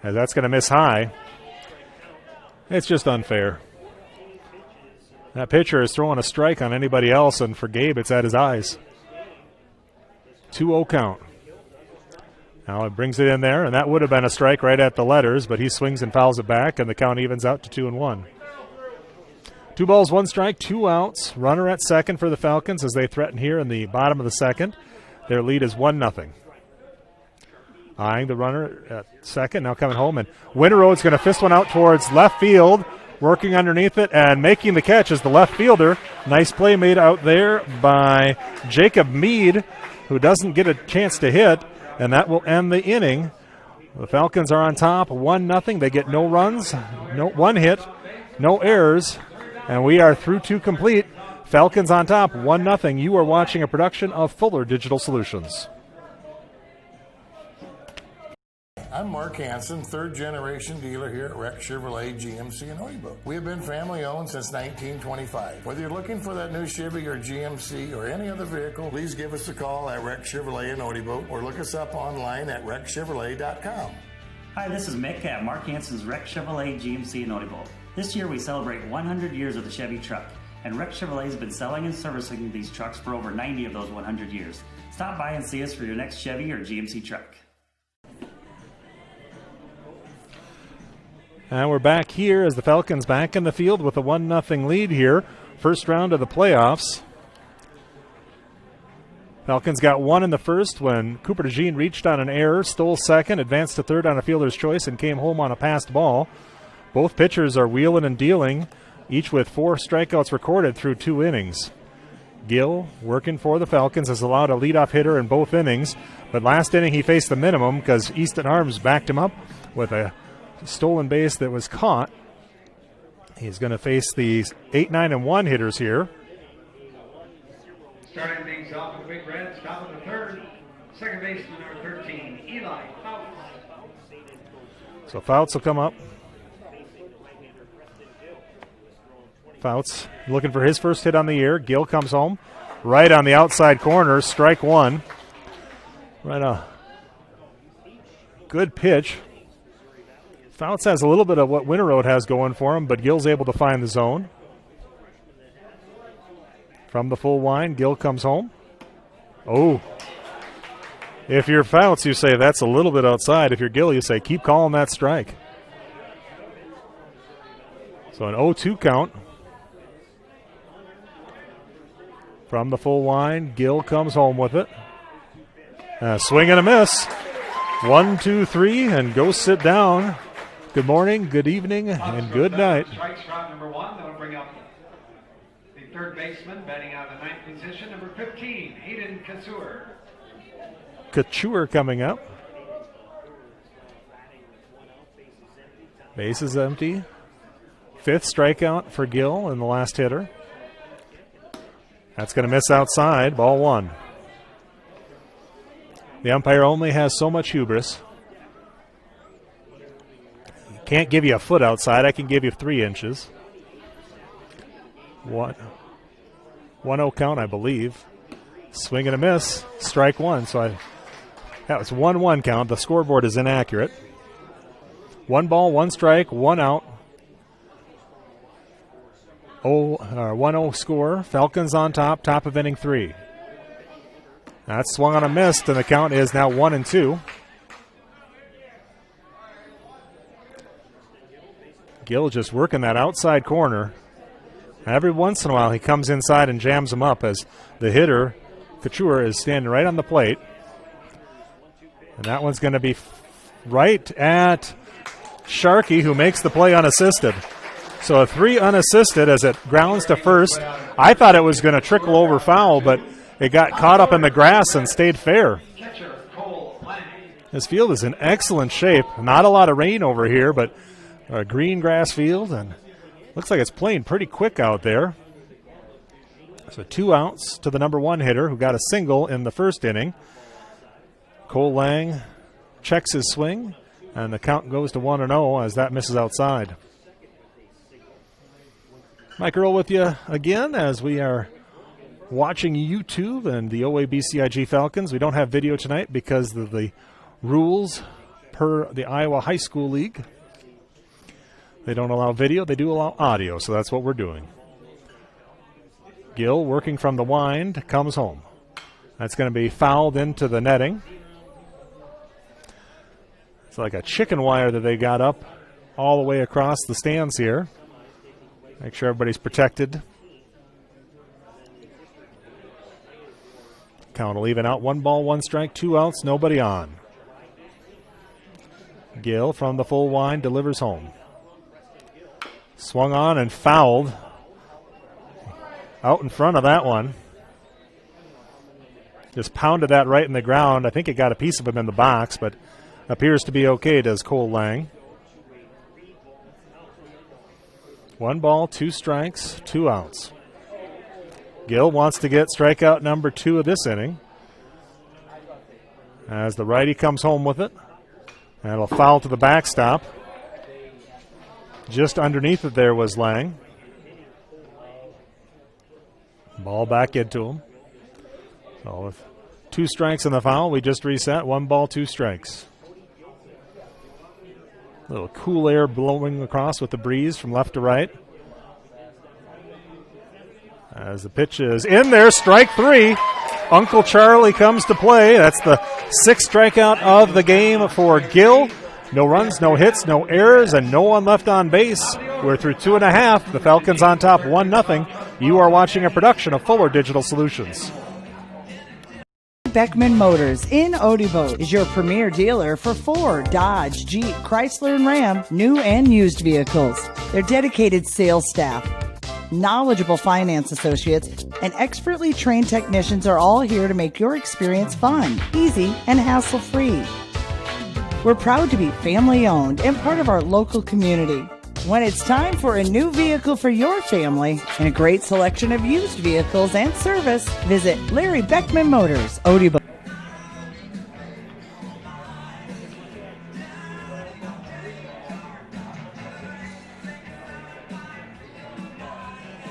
as that's going to miss high. It's just unfair. That pitcher is throwing a strike on anybody else, and for Gabe, it's at his eyes. 2-0 count. Now it brings it in there, and that would have been a strike right at the letters, but he swings and fouls it back, and the count evens out to 2-1. 2 balls, 1 strike, 2 outs. Runner at second for the Falcons as they threaten here in the bottom of the second. Their lead is 1-0. Eyeing the runner at second, now coming home, and Winterode's going to fist one out towards left field, working underneath it and making the catch is the left fielder. Nice play made out there by Jacob Mead, who doesn't get a chance to hit, and that will end the inning. The Falcons are on top, 1-0. They get no runs, no 1 hit, no errors, and we are through 2 complete. Falcons on top, 1-0. You are watching a production of Fuller Digital Solutions. I'm Mark Hansen, third-generation dealer here at Rex Chevrolet GMC in Odybook. We have been family-owned since 1925. Whether you're looking for that new Chevy or GMC or any other vehicle, please give us a call at Rex Chevrolet in Odybook or look us up online at rexchevrolet.com. Hi, this is Mick at Mark Hansen's Rex Chevrolet GMC in Odybook. This year we celebrate 100 years of the Chevy truck, and Rex Chevrolet has been selling and servicing these trucks for over 90 of those 100 years. Stop by and see us for your next Chevy or GMC truck. And we're back here as the Falcons back in the field with a 1-0 lead here. First round of the playoffs. Falcons got 1 in the first when Cooper DeJean reached on an error, stole second, advanced to third on a fielder's choice, and came home on a passed ball. Both pitchers are wheeling and dealing, each with 4 strikeouts recorded through 2 innings. Gill, working for the Falcons, has allowed a leadoff hitter in both innings, but last inning he faced the minimum because Easton Arms backed him up with a stolen base that was caught. He's going to face the 8, 9, and 1 hitters here. Starting things off with the Big Reds, top of the third, second baseman number 13, Eli Fouts. So Fouts will come up. Fouts looking for his first hit on the year. Gill comes home. Right on the outside corner, strike 1. Right, a good pitch. Fouts has a little bit of what Winterode has going for him, but Gill's able to find the zone. From the full line, Gill comes home. Oh. If you're Fouts, you say that's a little bit outside. If you're Gill, you say keep calling that strike. So an 0-2 count. From the full line, Gill comes home with it. Swing and a miss. 1, 2, 3, and go sit down. Good morning, good evening, and good night. Strikes round number 1. That'll bring up the third baseman, batting out of the 9th position, number 15, Hayden Couture. Couture coming up. Base is empty. 5th strikeout for Gill in the last hitter. That's going to miss outside, ball 1. The umpire only has so much hubris. Can't give you a foot outside. I can give you 3 inches. 1-0 count, I believe. Swing and a miss. Strike 1. So that was 1-1 count. The scoreboard is inaccurate. 1 ball, 1 strike, 1 out. 1-0 score. Falcons on top of inning 3. That's swung on a miss, and the count is now 1-2. Gill just working that outside corner. Every once in a while he comes inside and jams him up as the hitter, Couture, is standing right on the plate. And that one's going to be right at Sharkey, who makes the play unassisted. So a 3 unassisted as it grounds to first. I thought it was going to trickle over foul, but it got caught up in the grass and stayed fair. This field is in excellent shape. Not a lot of rain over here, but a green grass field, and looks like it's playing pretty quick out there. So 2 outs to the number 1 hitter who got a single in the first inning. Cole Lang checks his swing, and the count goes to 1-0 as that misses outside. Mike Earl with you again as we are watching YouTube and the OABCIG Falcons. We don't have video tonight because of the rules per the Iowa High School League. They don't allow video, they do allow audio, so that's what we're doing. Gill working from the wind, comes home. That's going to be fouled into the netting. It's like a chicken wire that they got up all the way across the stands here. Make sure everybody's protected. Count will even out. 1 ball, 1 strike, 2 outs, nobody on. Gill from the full wind delivers home. Swung on and fouled. Out in front of that one. Just pounded that right in the ground. I think it got a piece of him in the box, but appears to be okay, does Cole Lang. 1 ball, 2 strikes, 2 outs. Gill wants to get strikeout number 2 of this inning. As the righty comes home with it. And it'll foul to the backstop. Just underneath it there was Lang. Ball back into him. So with 2 strikes in the foul, we just reset. 1 ball, 2 strikes. A little cool air blowing across with the breeze from left to right. As the pitch is in there, strike 3. Uncle Charlie comes to play. That's the 6th strikeout of the game for Gill. No runs, no hits, no errors, and no one left on base. We're through 2.5. The Falcons on top 1-0. You are watching a production of Fuller Digital Solutions. Beckman Motors in Odebo is your premier dealer for Ford, Dodge, Jeep, Chrysler, and Ram, new and used vehicles. Their dedicated sales staff, knowledgeable finance associates, and expertly trained technicians are all here to make your experience fun, easy, and hassle-free. We're proud to be family-owned and part of our local community. When it's time for a new vehicle for your family and a great selection of used vehicles and service, visit Larry Beckman Motors, Odebo.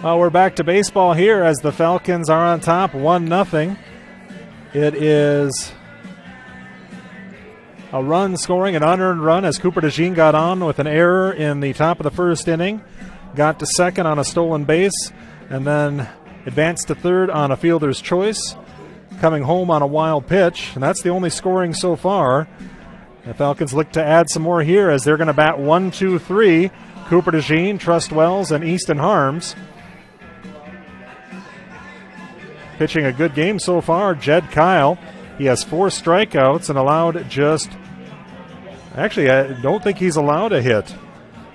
Well, we're back to baseball here as the Falcons are on top 1-0. It is a run scoring, an unearned run as Cooper DeJean got on with an error in the top of the first inning, got to second on a stolen base, and then advanced to third on a fielder's choice, coming home on a wild pitch, and that's the only scoring so far. The Falcons look to add some more here as they're going to bat 1, 2, 3. Cooper DeJean, Trust Wells, and Easton Harms. Pitching a good game so far, Jed Kyle. He has 4 strikeouts and allowed just... Actually, I don't think he's allowed a hit.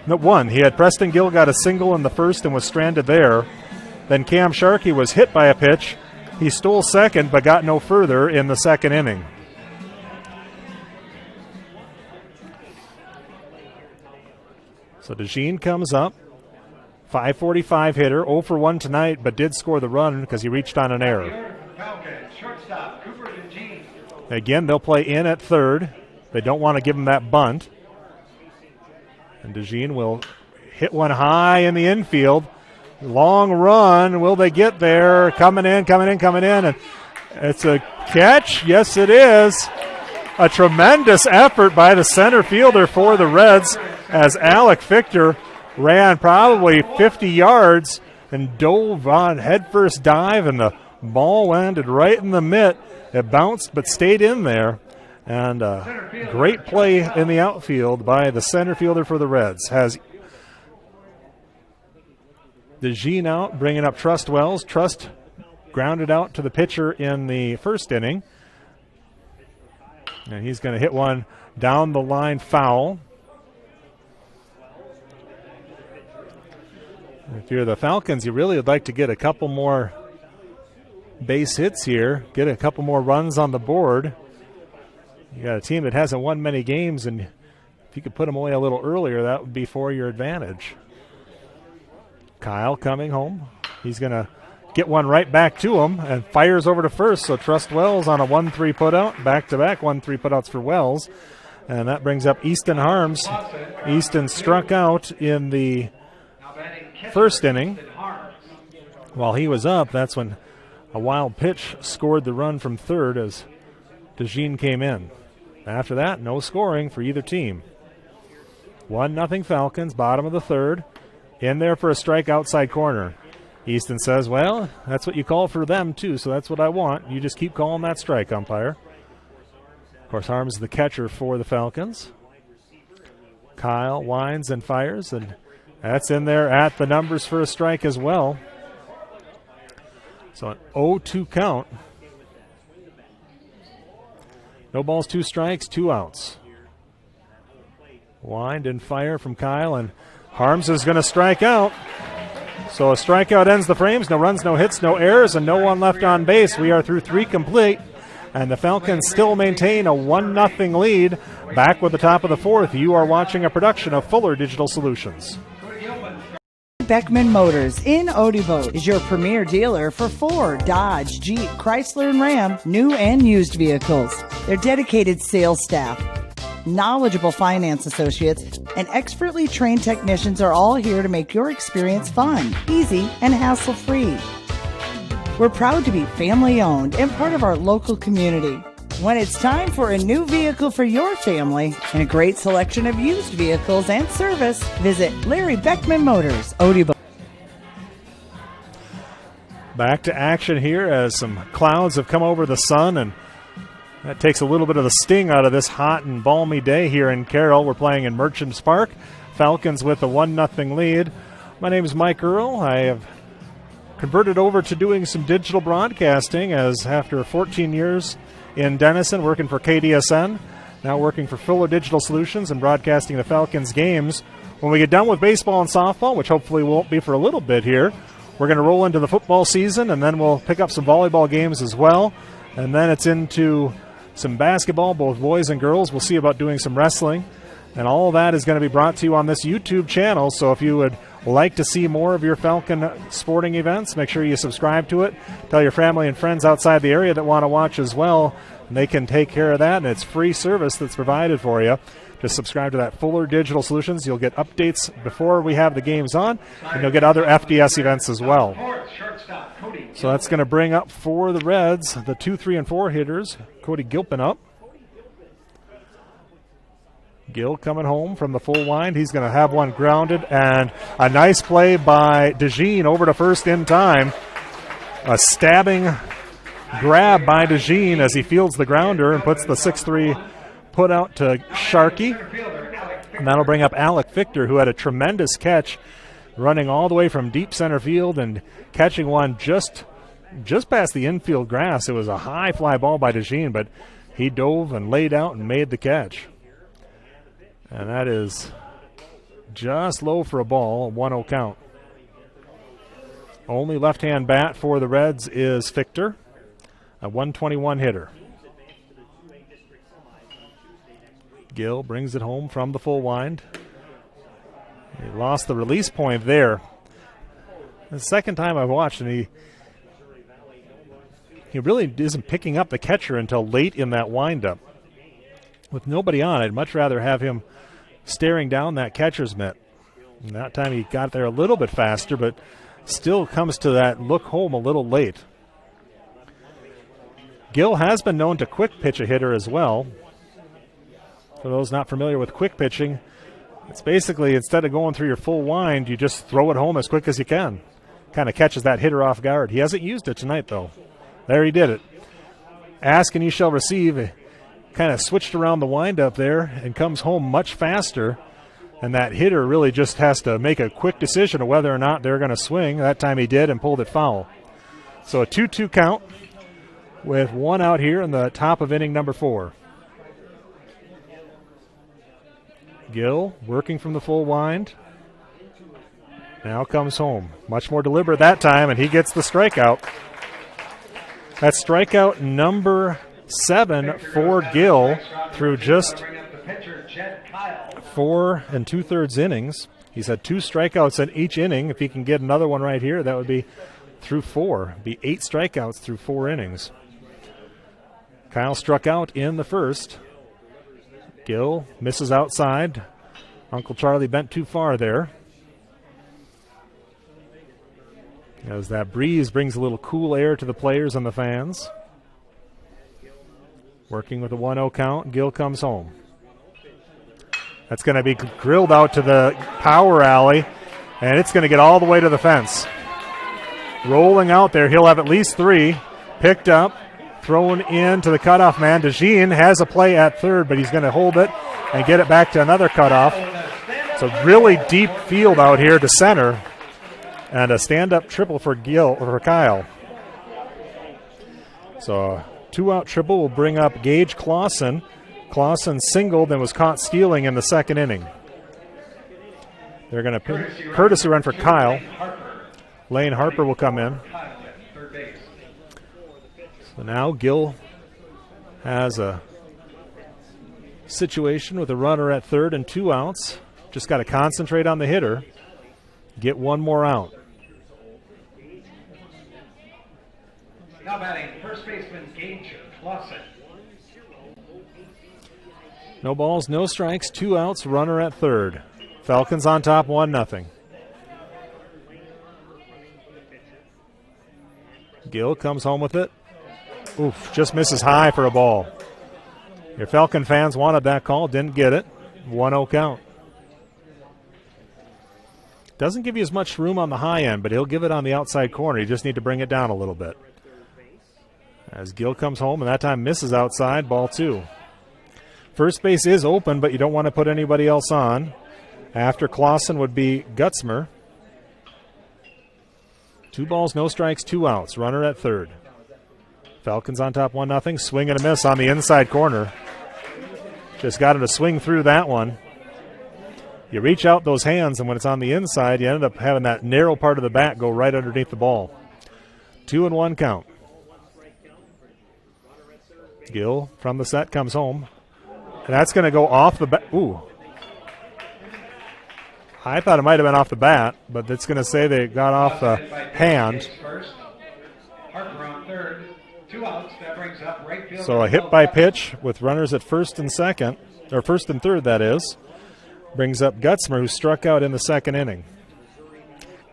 No, 1. He had Preston Gill got a single in the first and was stranded there. Then Cam Sharkey was hit by a pitch. He stole second but got no further in the second inning. So DeJean comes up. 545 hitter, 0 for 1 tonight, but did score the run because he reached on an error. Again, they'll play in at third. They don't want to give him that bunt. And DeJean will hit one high in the infield. Long run. Will they get there? Coming in. And it's a catch. Yes, it is. A tremendous effort by the center fielder for the Reds as Alec Fichter ran probably 50 yards and dove on headfirst dive, and the ball landed right in the mitt. It bounced but stayed in there. And great play in the outfield by the center fielder for the Reds. Has DeJean out, bringing up Trust Wells. Trust grounded out to the pitcher in the first inning. And he's going to hit one down the line foul. If you're the Falcons, you really would like to get a couple more base hits here, get a couple more runs on the board. You got a team that hasn't won many games, and if you could put them away a little earlier, that would be for your advantage. Kyle coming home. He's going to get one right back to him and fires over to first. So Trust Wells on a 1-3 putout, back-to-back 1-3 putouts for Wells. And that brings up Easton Harms. Easton struck out in the first inning. While he was up, that's when a wild pitch scored the run from third as DeJean came in. After that, no scoring for either team. 1-0 Falcons, bottom of the third. In there for a strike outside corner. Easton says, well, that's what you call for them too, so that's what I want. You just keep calling that strike, umpire. Of course, Harms is the catcher for the Falcons. Kyle winds and fires, and that's in there at the numbers for a strike as well. So an 0-2 count. No balls, 2 strikes, 2 outs. Wind and fire from Kyle, and Harms is going to strike out. So a strikeout ends the frames. No runs, no hits, no errors, and no one left on base. We are through 3 complete, and the Falcons still maintain a 1-0 lead. Back with the top of the 4th. You are watching a production of Fuller Digital Solutions. Beckman Motors in Odebo is your premier dealer for Ford, Dodge, Jeep, Chrysler, and Ram, new and used vehicles. Their dedicated sales staff, knowledgeable finance associates, and expertly trained technicians are all here to make your experience fun, easy, and hassle-free. We're proud to be family-owned and part of our local community. When it's time for a new vehicle for your family and a great selection of used vehicles and service, visit Larry Beckman Motors, Odebo. Back to action here as some clouds have come over the sun, and that takes a little bit of the sting out of this hot and balmy day here in Carroll. We're playing in Merchants Park. Falcons with a 1-0 lead. My name is Mike Earl. I have converted over to doing some digital broadcasting as after 14 years in Denison working for KDSN, now working for Fuller Digital Solutions and broadcasting the Falcons games. When we get done with baseball and softball, which hopefully won't be for a little bit here, we're going to roll into the football season, and then we'll pick up some volleyball games as well. And then it's into some basketball, both boys and girls. We'll see about doing some wrestling. And all of that is going to be brought to you on this YouTube channel. So if you would like to see more of your Falcon sporting events, make sure you subscribe to it. Tell your family and friends outside the area that want to watch as well, and they can take care of that. And it's free service that's provided for you. Just subscribe to that Fuller Digital Solutions. You'll get updates before we have the games on, and you'll get other FDS events as well. So that's going to bring up for the Reds the 2, 3, and 4 hitters. Cody Gilpin up. Gill coming home from the full wind. He's going to have one grounded, and a nice play by DeJean over to first in time. A stabbing grab by DeJean as he fields the grounder and puts the 6-3 put out to Sharkey. And that'll bring up Alec Victor, who had a tremendous catch running all the way from deep center field and catching one just past the infield grass. It was a high fly ball by DeJean, but he dove and laid out and made the catch. And that is just low for a ball, a 1-0 count. Only left-hand bat for the Reds is Victor, a 121 hitter. Gill brings it home from the full wind. He lost the release point there. The second time I've watched, and he really isn't picking up the catcher until late in that windup. With nobody on, I'd much rather have him staring down that catcher's mitt. And that time he got there a little bit faster, but still comes to that look home a little late. Gill has been known to quick pitch a hitter as well. For those not familiar with quick pitching, it's basically instead of going through your full wind, you just throw it home as quick as you can. Kind of catches that hitter off guard. He hasn't used it tonight, though. There he did it. Ask and you shall receive. Kind of switched around the windup there and comes home much faster. And that hitter really just has to make a quick decision of whether or not they're going to swing. That time he did and pulled it foul. So a 2-2 count with one out here in the top of inning number 4. Gill working from the full wind. now comes home. Much more deliberate that time, and he gets the strikeout. That's strikeout number 7 for Gill through just 4 2/3 innings. He's had 2 strikeouts in each inning. If he can get another one right here, that would be through 4. It'd be 8 strikeouts through 4 innings. Kyle struck out in the first. Gill misses outside. Uncle Charlie bent too far there. As that breeze brings a little cool air to the players and the fans. Working with a 1-0 count, Gill comes home. That's going to be grilled out to the power alley, and it's going to get all the way to the fence. Rolling out there, he'll have at least 3. Picked up, thrown in to the cutoff man. DeJean has a play at third, but he's going to hold it and get it back to another cutoff. It's a really deep field out here to center. And a stand-up triple for Kyle. So a 2-out triple will bring up Gage Clausen. Clausen singled and was caught stealing in the second inning. They're going to courtesy run for Kyle. Lane Harper will come in. So now Gill has a situation with a runner at third and 2 outs. Just got to concentrate on the hitter. Get one more out. Now batting, first baseman Gage Clausen. No balls, no strikes, 2 outs, runner at third. Falcons on top, 1-0. Gill comes home with it. Oof, just misses high for a ball. Your Falcon fans wanted that call, didn't get it. 1-0 count. Doesn't give you as much room on the high end, but he'll give it on the outside corner. You just need to bring it down a little bit. As Gill comes home, and that time misses outside, ball 2. First base is open, but you don't want to put anybody else on. After Clausen would be Gutzmer. 2 balls, no strikes, 2 outs. Runner at third. Falcons on top, 1-0. Swing and a miss on the inside corner. Just got him to swing through that one. You reach out those hands, and when it's on the inside, you end up having that narrow part of the bat go right underneath the ball. 2-1 count. Gill from the set comes home. And that's going to go off the bat. Ooh. I thought it might have been off the bat, but it's going to say they got off the hand. Harper on third, 2 outs. That brings up right field. So a hit by pitch with runners at first and second, or first and third, that is. Brings up Gutzmer, who struck out in the second inning.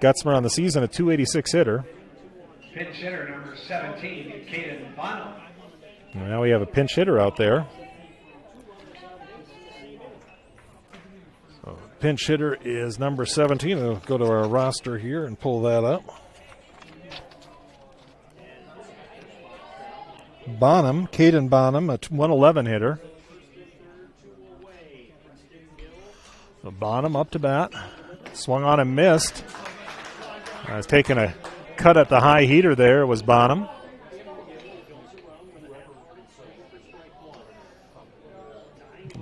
Gutzmer on the season, a .286 hitter. Pinch hitter number 17, Caden Bonham. Now we have a pinch hitter out there. So pinch hitter is number 17. We'll go to our roster here and pull that up. Bonham, Caden Bonham, a 111 hitter. So Bonham up to bat. Swung on and missed. Was taking a cut at the high heater there was Bonham.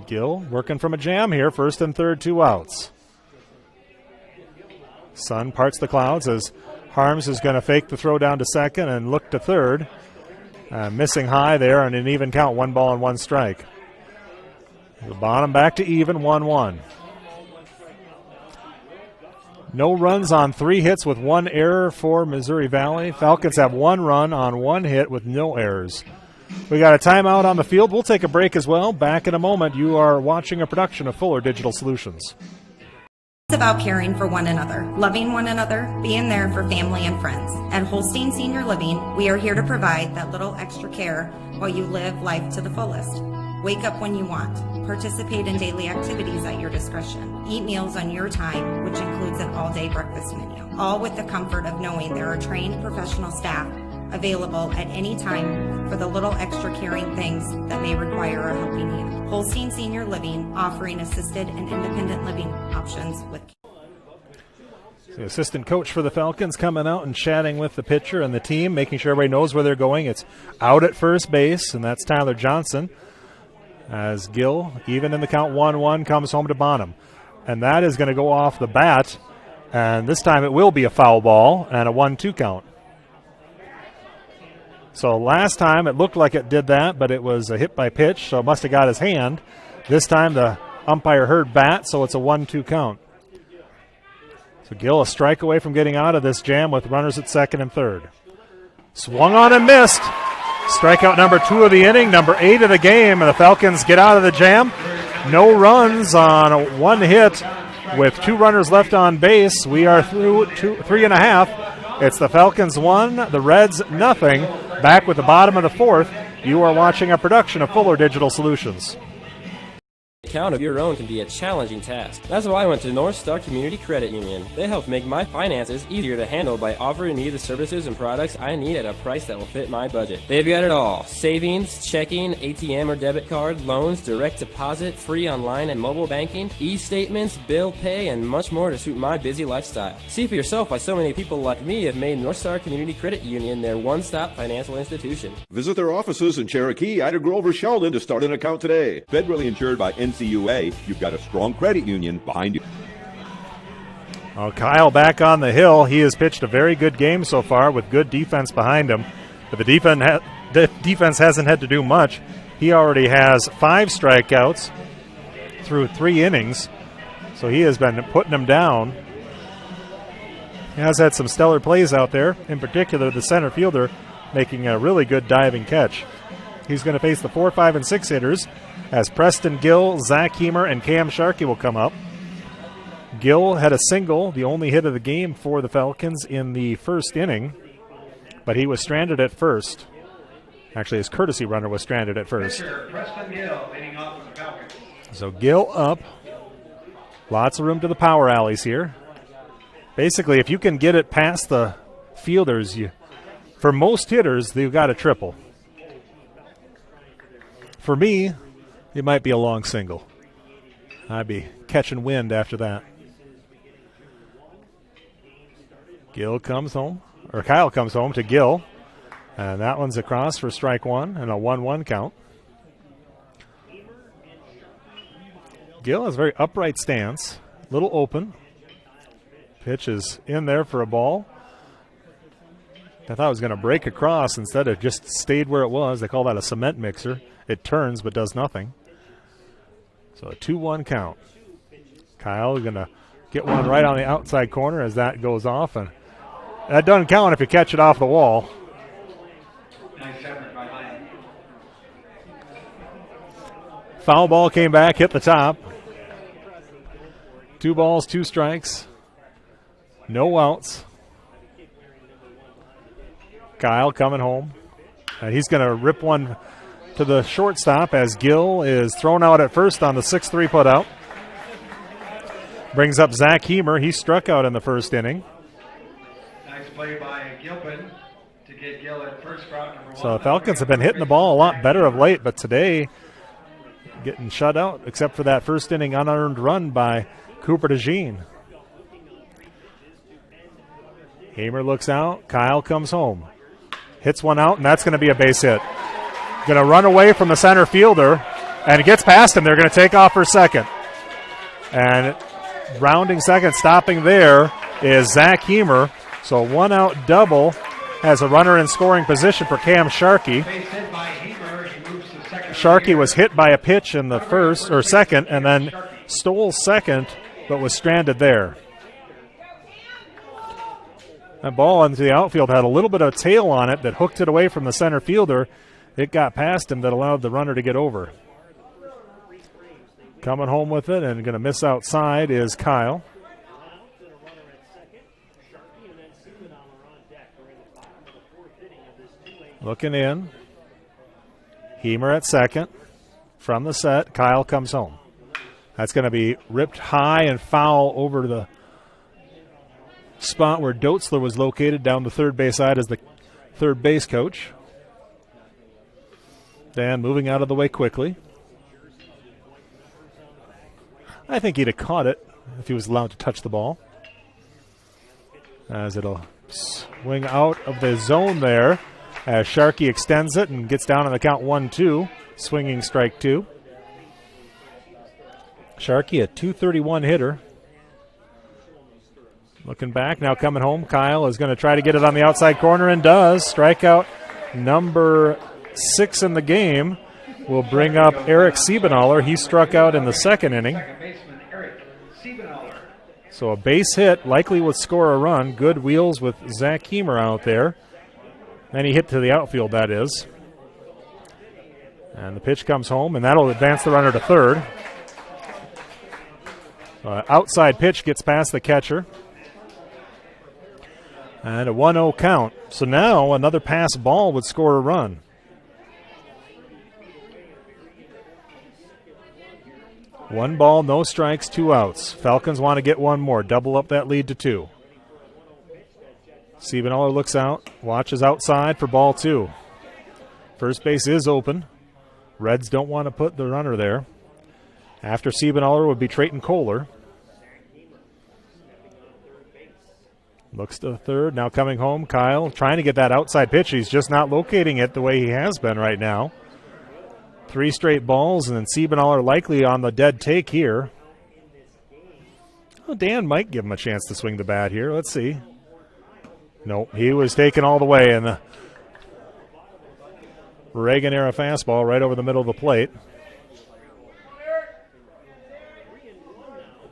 Gill working from a jam here. First and third, 2 outs. Sun parts the clouds as Harms is going to fake the throw down to second and look to third. Missing high there on an even count, 1 ball and 1 strike. The bottom back to even, 1-1. No runs on 3 hits with 1 error for Missouri Valley. Falcons have 1 run on 1 hit with no errors. We got a timeout on the field. We'll take a break as well. Back in a moment. You are watching a production of Fuller Digital Solutions. It's about caring for one another, loving one another, being there for family and friends. At Holstein Senior Living, we are here to provide that little extra care while you live life to the fullest. Wake up when you want. Participate in daily activities at your discretion. Eat meals on your time, which includes an all-day breakfast menu. All with the comfort of knowing there are trained professional staff available at any time for the little extra caring things that may require a helping hand. Holstein Senior Living, offering assisted and independent living options with. The assistant coach for the Falcons coming out and chatting with the pitcher and the team, making sure everybody knows where they're going. It's out at first base, and that's Tyler Johnson. As Gill, even in the count 1-1, comes home to Bonham. And that is going to go off the bat And this time it will be a foul ball and a 1-2 count. So last time it looked like it did that, but it was a hit by pitch, so it must have got his hand. This time the umpire heard bat, so it's a 1-2 count. So Gill a strike away from getting out of this jam with runners at second and third. Swung on and missed. Strikeout number 2 of the inning, number 8 of the game, and the Falcons get out of the jam. No runs on 1 hit with 2 runners left on base. We are through 3.5. It's the Falcons 1, the Reds nothing. Back with the bottom of the 4th. You are watching a production of Fuller Digital Solutions. Account of your own can be a challenging task. That's why I went to North Star Community Credit Union. They help make my finances easier to handle by offering me the services and products I need at a price that will fit my budget. They've got it all: savings, checking, ATM or debit card, loans, direct deposit, free online and mobile banking, e-statements, bill pay, and much more to suit my busy lifestyle. See for yourself why so many people like me have made North Star Community Credit Union their one-stop financial institution. Visit their offices in Cherokee, Ida Grove, or Sheldon to start an account today. Federally insured by NCUA. You've got a strong credit union behind you. Oh, Kyle back on the hill. He has pitched a very good game so far with good defense behind him. But the defense hasn't had to do much. He already has 5 strikeouts through 3 innings. So he has been putting them down. He has had some stellar plays out there, in particular the center fielder making a really good diving catch. He's going to face the 4, 5, and 6 hitters as Preston Gill, Zach Heemer, and Cam Sharkey will come up. Gill had a single, the only hit of the game for the Falcons in the first inning, but he was stranded at first. Actually, his courtesy runner was stranded at first. Preston Gill leading off for the Falcons. So Gill up. Lots of room to the power alleys here. Basically, if you can get it past the fielders, for most hitters, they've got a triple. For me, it might be a long single. I'd be catching wind after that. Gill comes home, or Kyle comes home to Gill. And that one's across for strike 1 and a 1-1 count. Gill has a very upright stance, a little open. Pitch is in there for a ball. I thought it was going to break across. Instead it just stayed where it was. They call that a cement mixer. It turns but does nothing. So a 2-1 count. Kyle is going to get one right on the outside corner as that goes off. And that doesn't count if you catch it off the wall. Nice effort by Lyon. Foul ball came back, hit the top. 2 balls, 2 strikes. No outs. Kyle coming home. And he's going to rip one to the shortstop as Gill is thrown out at first on the 6-3 putout. Brings up Zach Heemer. He struck out in the first inning. Nice play by Gilpin to get Gill at first route number 1. So the Falcons have been hitting the ball a lot better of late, but today getting shut out except for that first inning unearned run by Cooper DeJean. Heemer looks out. Kyle comes home. Hits one out, and that's going to be a base hit. Going to run away from the center fielder, and it gets past him. They're going to take off for second. And rounding second, stopping there, is Zach Heemer. So 1 out double has a runner in scoring position for Cam Sharkey. Sharkey was hit by a pitch in the first or second, and then stole second, but was stranded there. That ball into the outfield had a little bit of tail on it that hooked it away from the center fielder. It got past him that allowed the runner to get over. Coming home with it and going to miss outside is Kyle. Looking in. Heemer at second. From the set, Kyle comes home. That's going to be ripped high and foul over the spot where Doetzler was located down the third base side as the third base coach. Dan moving out of the way quickly. I think he'd have caught it if he was allowed to touch the ball. As it'll swing out of the zone there as Sharkey extends it and gets down on the count 1-2. Swinging strike 2. Sharkey, a .231 hitter. Looking back, now coming home, Kyle is going to try to get it on the outside corner and does. Strikeout number 6 in the game will bring up Eric Siebenaller. He struck out in the second inning. So a base hit likely would score a run. Good wheels with Zach Kiemer out there. Then he hit to the outfield, that is. And the pitch comes home, and that'll advance the runner to third. Outside pitch gets past the catcher. And a 1-0 count. So now another pass ball would score a run. One ball, no strikes, 2 outs. Falcons want to get one more, double up that lead to 2. Siebenaller looks out, watches outside for ball 2. First base is open. Reds don't want to put the runner there. After Siebenaller would be Trayton Kohler. Looks to the third, now coming home. Kyle trying to get that outside pitch. He's just not locating it the way he has been right now. 3 straight balls, and then Siebenaller likely on the dead take here. Well, Dan might give him a chance to swing the bat here. Let's see. Nope, he was taken all the way, and the Reagan-era fastball right over the middle of the plate.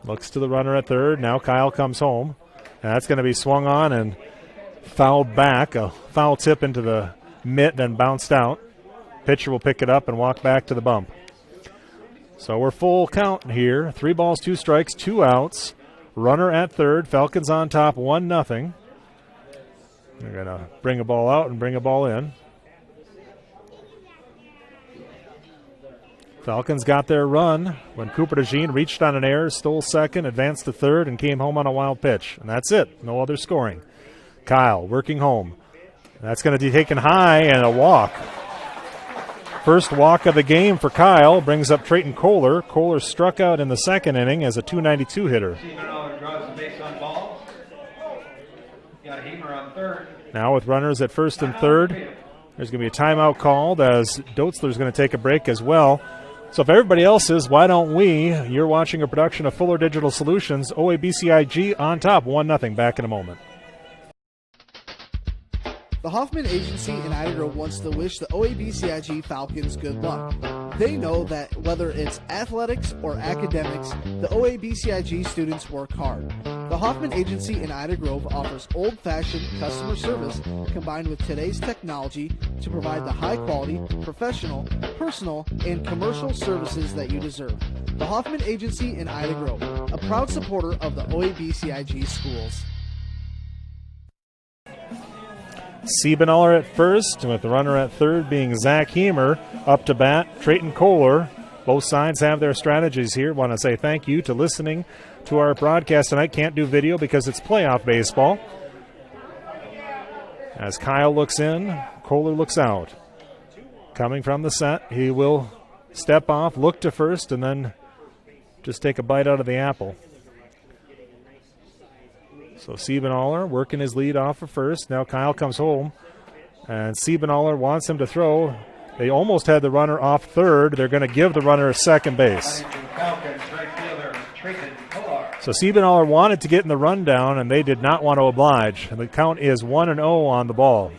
Looks to the runner at third. Now Kyle comes home. And that's going to be swung on and fouled back. A foul tip into the mitt, then bounced out. Pitcher will pick it up and walk back to the bump. So we're full count here. 3 balls, 2 strikes, 2 outs. Runner at third. Falcons on top, 1-0. They're going to bring a ball out and bring a ball in. Falcons got their run when Cooper DeJean reached on an error, stole second, advanced to third, and came home on a wild pitch. And that's it. No other scoring. Kyle working home. That's going to be taken high and a walk. First walk of the game for Kyle brings up Trayton Kohler. Kohler struck out in the second inning as a .292 hitter. Draws the base on balls. Got Hemer on third. Now with runners at first and third, there's going to be a timeout called as Doetzler's going to take a break as well. So if everybody else is, why don't we? You're watching a production of Fuller Digital Solutions. OABCIG on top, 1-0. Back in a moment. The Hoffman Agency in Ida Grove wants to wish the OABCIG Falcons good luck. They know that whether it's athletics or academics, the OABCIG students work hard. The Hoffman Agency in Ida Grove offers old-fashioned customer service combined with today's technology to provide the high-quality, professional, personal, and commercial services that you deserve. The Hoffman Agency in Ida Grove, a proud supporter of the OABCIG schools. Siebenaller at first, with the runner at third being Zach Hemer. Up to bat, Trayton Kohler. Both sides have their strategies here. Want to say thank you to listening to our broadcast tonight. Can't do video because it's playoff baseball. As Kyle looks in, Kohler looks out. Coming from the set, he will step off, look to first, and then just take a bite out of the apple. So Siebenaller working his lead off of first. Now Kyle comes home, and Siebenaller wants him to throw. They almost had the runner off third. They're going to give the runner a second base. So Siebenaller wanted to get in the rundown, and they did not want to oblige. And the count is 1-0 on the ball.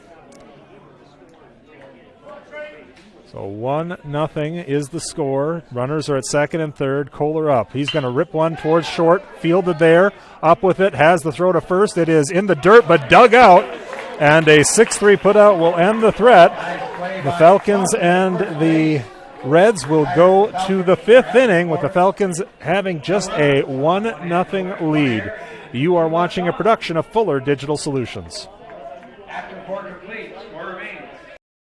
So 1-0 is the score. Runners are at second and third. Kohler up. He's going to rip one towards short. Fielded there. Up with it. Has the throw to first. It is in the dirt, but dug out. And a 6-3 putout will end the threat. The Falcons and the Reds will go to the 5th inning with the Falcons having just a 1-0 lead. You are watching a production of Fuller Digital Solutions. After quarter complete, score remains.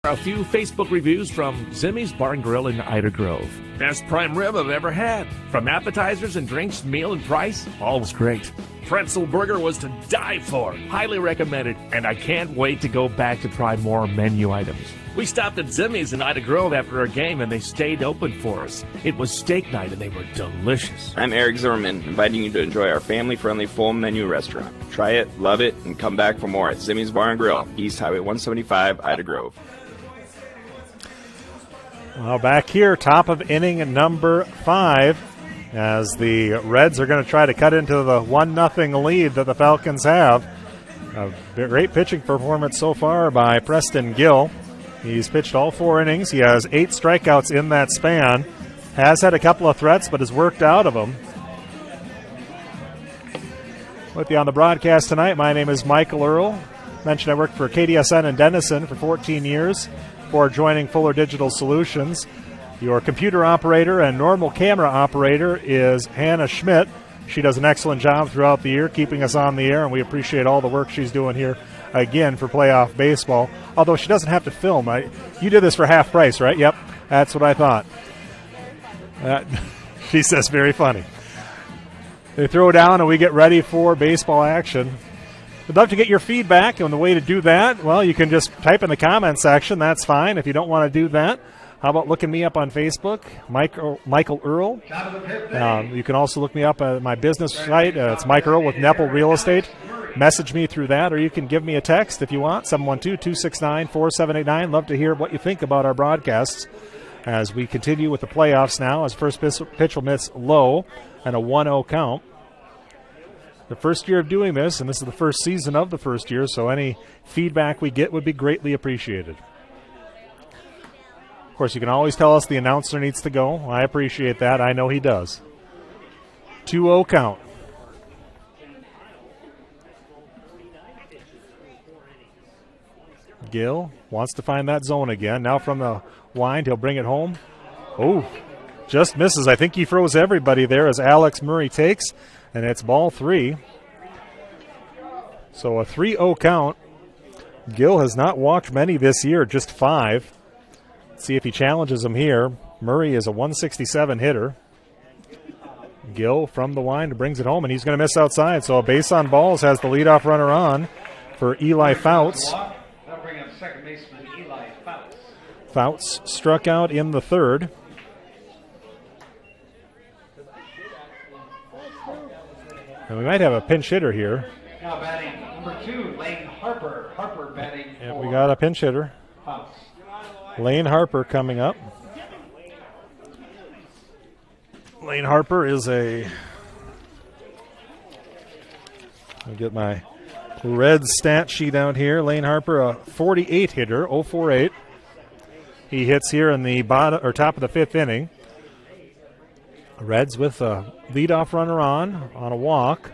A few Facebook reviews from Zimmy's Bar and Grill in Ida Grove. Best prime rib I've ever had. From appetizers and drinks, meal and price, all was great. Pretzel burger was to die for. Highly recommended, and I can't wait to go back to try more menu items. We stopped at Zimmy's in Ida Grove after our game, and they stayed open for us. It was steak night, and they were delicious. I'm Eric Zimmerman, inviting you to enjoy our family-friendly full menu restaurant. Try it, love it, and come back for more at Zimmy's Bar and Grill, East Highway 175, Ida Grove. Well, back here, top of inning number 5. as the Reds are going to try to cut into the 1-0 lead that the Falcons have. A great pitching performance so far by Preston Gill. He's pitched all 4 innings. He has 8 strikeouts in that span. Has had a couple of threats, but has worked out of them. With you on the broadcast tonight, my name is Michael Earl. Mentioned I worked for KDSN in Denison for 14 years before joining Fuller Digital Solutions. Your computer operator and normal camera operator is Hannah Schmidt. She does an excellent job throughout the year keeping us on the air, and we appreciate all the work she's doing here again for playoff baseball. Although she doesn't have to film. You did this for half price, right? Yep, that's what I thought. She says very funny. They throw down and we get ready for baseball action. We'd love to get your feedback, and the way to do that, well, you can just type in the comment section. That's fine. If you don't want to do that, how about looking me up on Facebook, Michael Earl. You can also look me up at my business site. It's Mike Earl with Nepple Real Estate. Message me through that, or you can give me a text if you want, 712-269-4789. Love to hear what you think about our broadcasts as we continue with the playoffs now, as first pitch will miss low and a 1-0 count. The first year of doing this, and this is the first season of the first year, so any feedback we get would be greatly appreciated. Of course, you can always tell us the announcer needs to go. I appreciate that. I know he does. 2-0 count. Gill wants to find that zone again. Now from the wind, he'll bring it home. Oh, just misses. I think he froze everybody there as Alex Murray takes, and it's ball 3. So a 3-0 count. Gill has not walked many this year, just 5. Let's see if he challenges him here. Murray is a 167 hitter. Gill from the wind brings it home, and he's going to miss outside. So a base on balls has the leadoff runner on for Eli Fouts. That'll bring up second baseman Eli Fouts. Fouts struck out in the 3rd. And we might have a pinch hitter here. Now batting number 2, Lane Harper. Harper batting. Yeah, we got a pinch hitter. Fouts. Lane Harper coming up. Lane Harper is I'll get my Reds stat sheet out here. Lane Harper, a 48 hitter, 048. He hits here in the top of the 5th inning. Reds with a leadoff runner on a walk.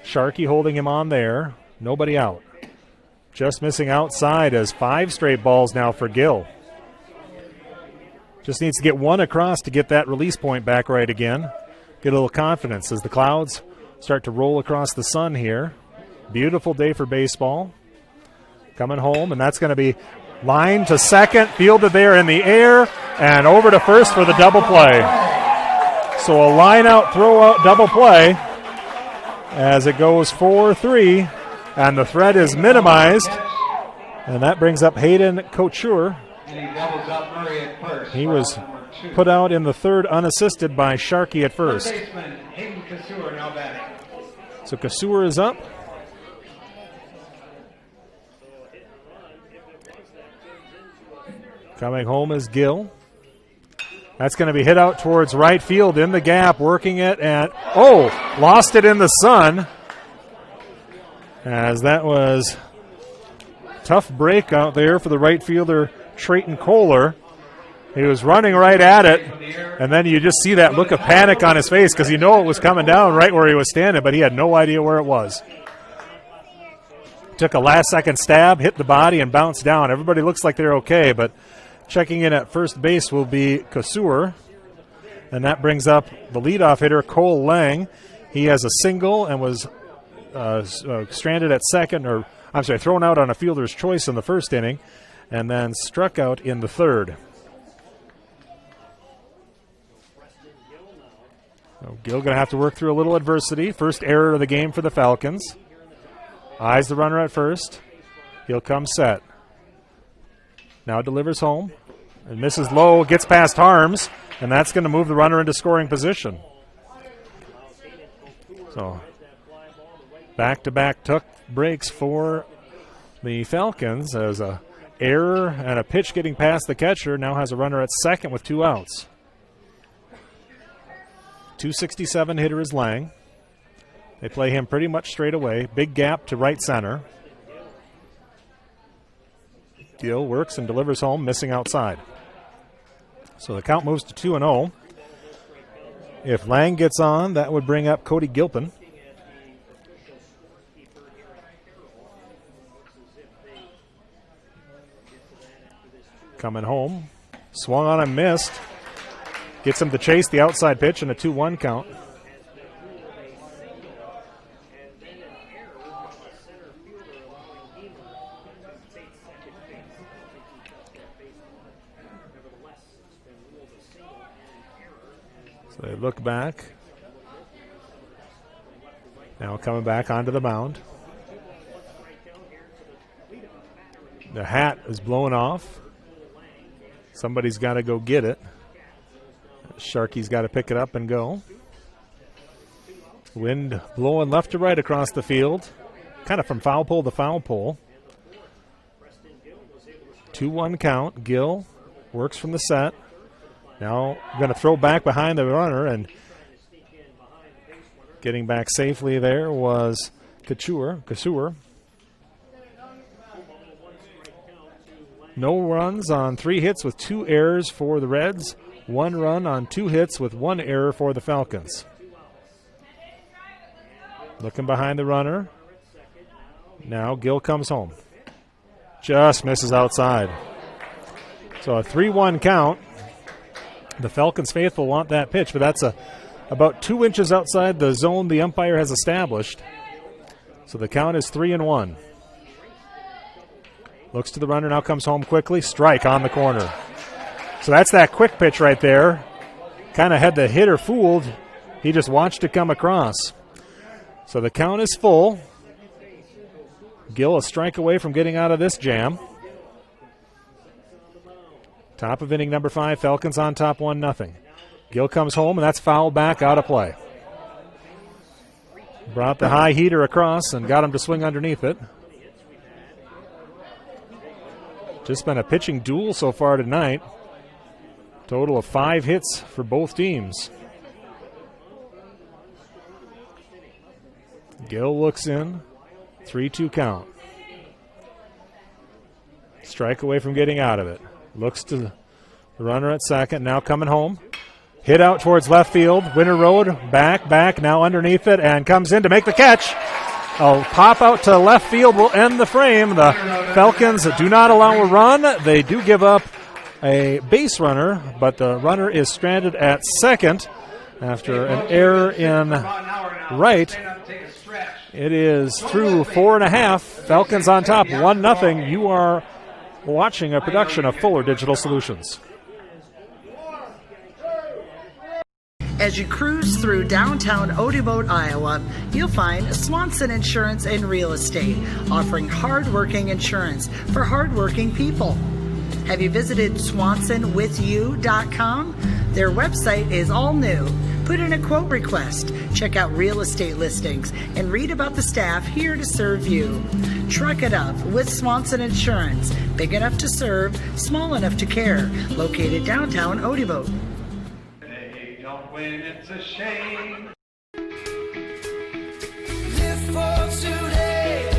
Sharkey holding him on there. Nobody out. Just missing outside as 5 straight balls now for Gill. Just needs to get 1 across to get that release point back right again. Get a little confidence as the clouds start to roll across the sun here. Beautiful day for baseball. Coming home, and that's going to be lined to second, fielded there in the air, and over to first for the double play. So a line-out, throw-out double play as it goes 4-3. And the threat is minimized, and that brings up Hayden Couture. And he doubles up Murray at first. He was put out in the 3rd unassisted by Sharkey at first. Third baseman Hayden Couture now batting. So Couture is up. Coming home is Gill. That's going to be hit out towards right field in the gap, working it, and lost it in the sun. As that was tough break out there for the right fielder, Trayton Kohler. He was running right at it, and then you just see that look of panic on his face because you know it was coming down right where he was standing, but he had no idea where it was. Took a last-second stab, hit the body, and bounced down. Everybody looks like they're okay, but checking in at first base will be Couture, and that brings up the leadoff hitter, Cole Lang. He has a single and was stranded at second, thrown out on a fielder's choice in the 1st inning, and then struck out in the 3rd. So Gill going to have to work through a little adversity. First error of the game for the Falcons. Eyes the runner at first. He'll come set. Now delivers home and misses low, gets past Harms, and that's going to move the runner into scoring position. So back-to-back tuck breaks for the Falcons as a error and a pitch getting past the catcher. Now has a runner at second with 2 outs. .267 hitter is Lang. They play him pretty much straight away. Big gap to right center. Gill works and delivers home, missing outside. So the count moves to 2-0. If Lang gets on, that would bring up Cody Gilpin. Coming home. Swung on and missed. Gets him to chase the outside pitch and a 2-1 count. So they look back. Now coming back onto the mound. The hat is blowing off. Somebody's got to go get it. Sharkey's got to pick it up and go. Wind blowing left to right across the field. Kind of from foul pole to foul pole. 2-1 count. Gill works from the set. Now going to throw back behind the runner, and getting back safely there was Kasur. No runs on 3 hits with 2 errors for the Reds. 1 run on 2 hits with 1 error for the Falcons. Looking behind the runner. Now Gill comes home. Just misses outside. So a 3-1 count. The Falcons faithful want that pitch, but that's about 2 inches outside the zone the umpire has established. So the count is 3-1. Looks to the runner, now comes home quickly. Strike on the corner. So that's that quick pitch right there. Kind of had the hitter fooled. He just watched it come across. So the count is full. Gill a strike away from getting out of this jam. Top of inning number 5, Falcons on top 1-0. Gill comes home, and that's fouled back out of play. Brought the high heater across and got him to swing underneath it. Just been a pitching duel so far tonight. Total of 5 hits for both teams. Gill looks in. 3-2 count. Strike away from getting out of it. Looks to the runner at second. Now coming home. Hit out towards left field. Winter Road. Back. Now underneath it. And comes in to make the catch. A pop out to left field will end the frame. The Falcons do not allow a run. They do give up a base runner, but the runner is stranded at second after an error in right. It is through 4.5. Falcons on top 1-0. You are watching a production of Fuller Digital Solutions. As you cruise through downtown Odebolt, Iowa, you'll find Swanson Insurance and Real Estate, offering hardworking insurance for hardworking people. Have you visited SwansonWithYou.com? Their website is all new. Put in a quote request, check out real estate listings, and read about the staff here to serve you. Truck it up with Swanson Insurance. Big enough to serve, small enough to care. Located downtown Odebolt. They don't win, it's a shame. Live for today,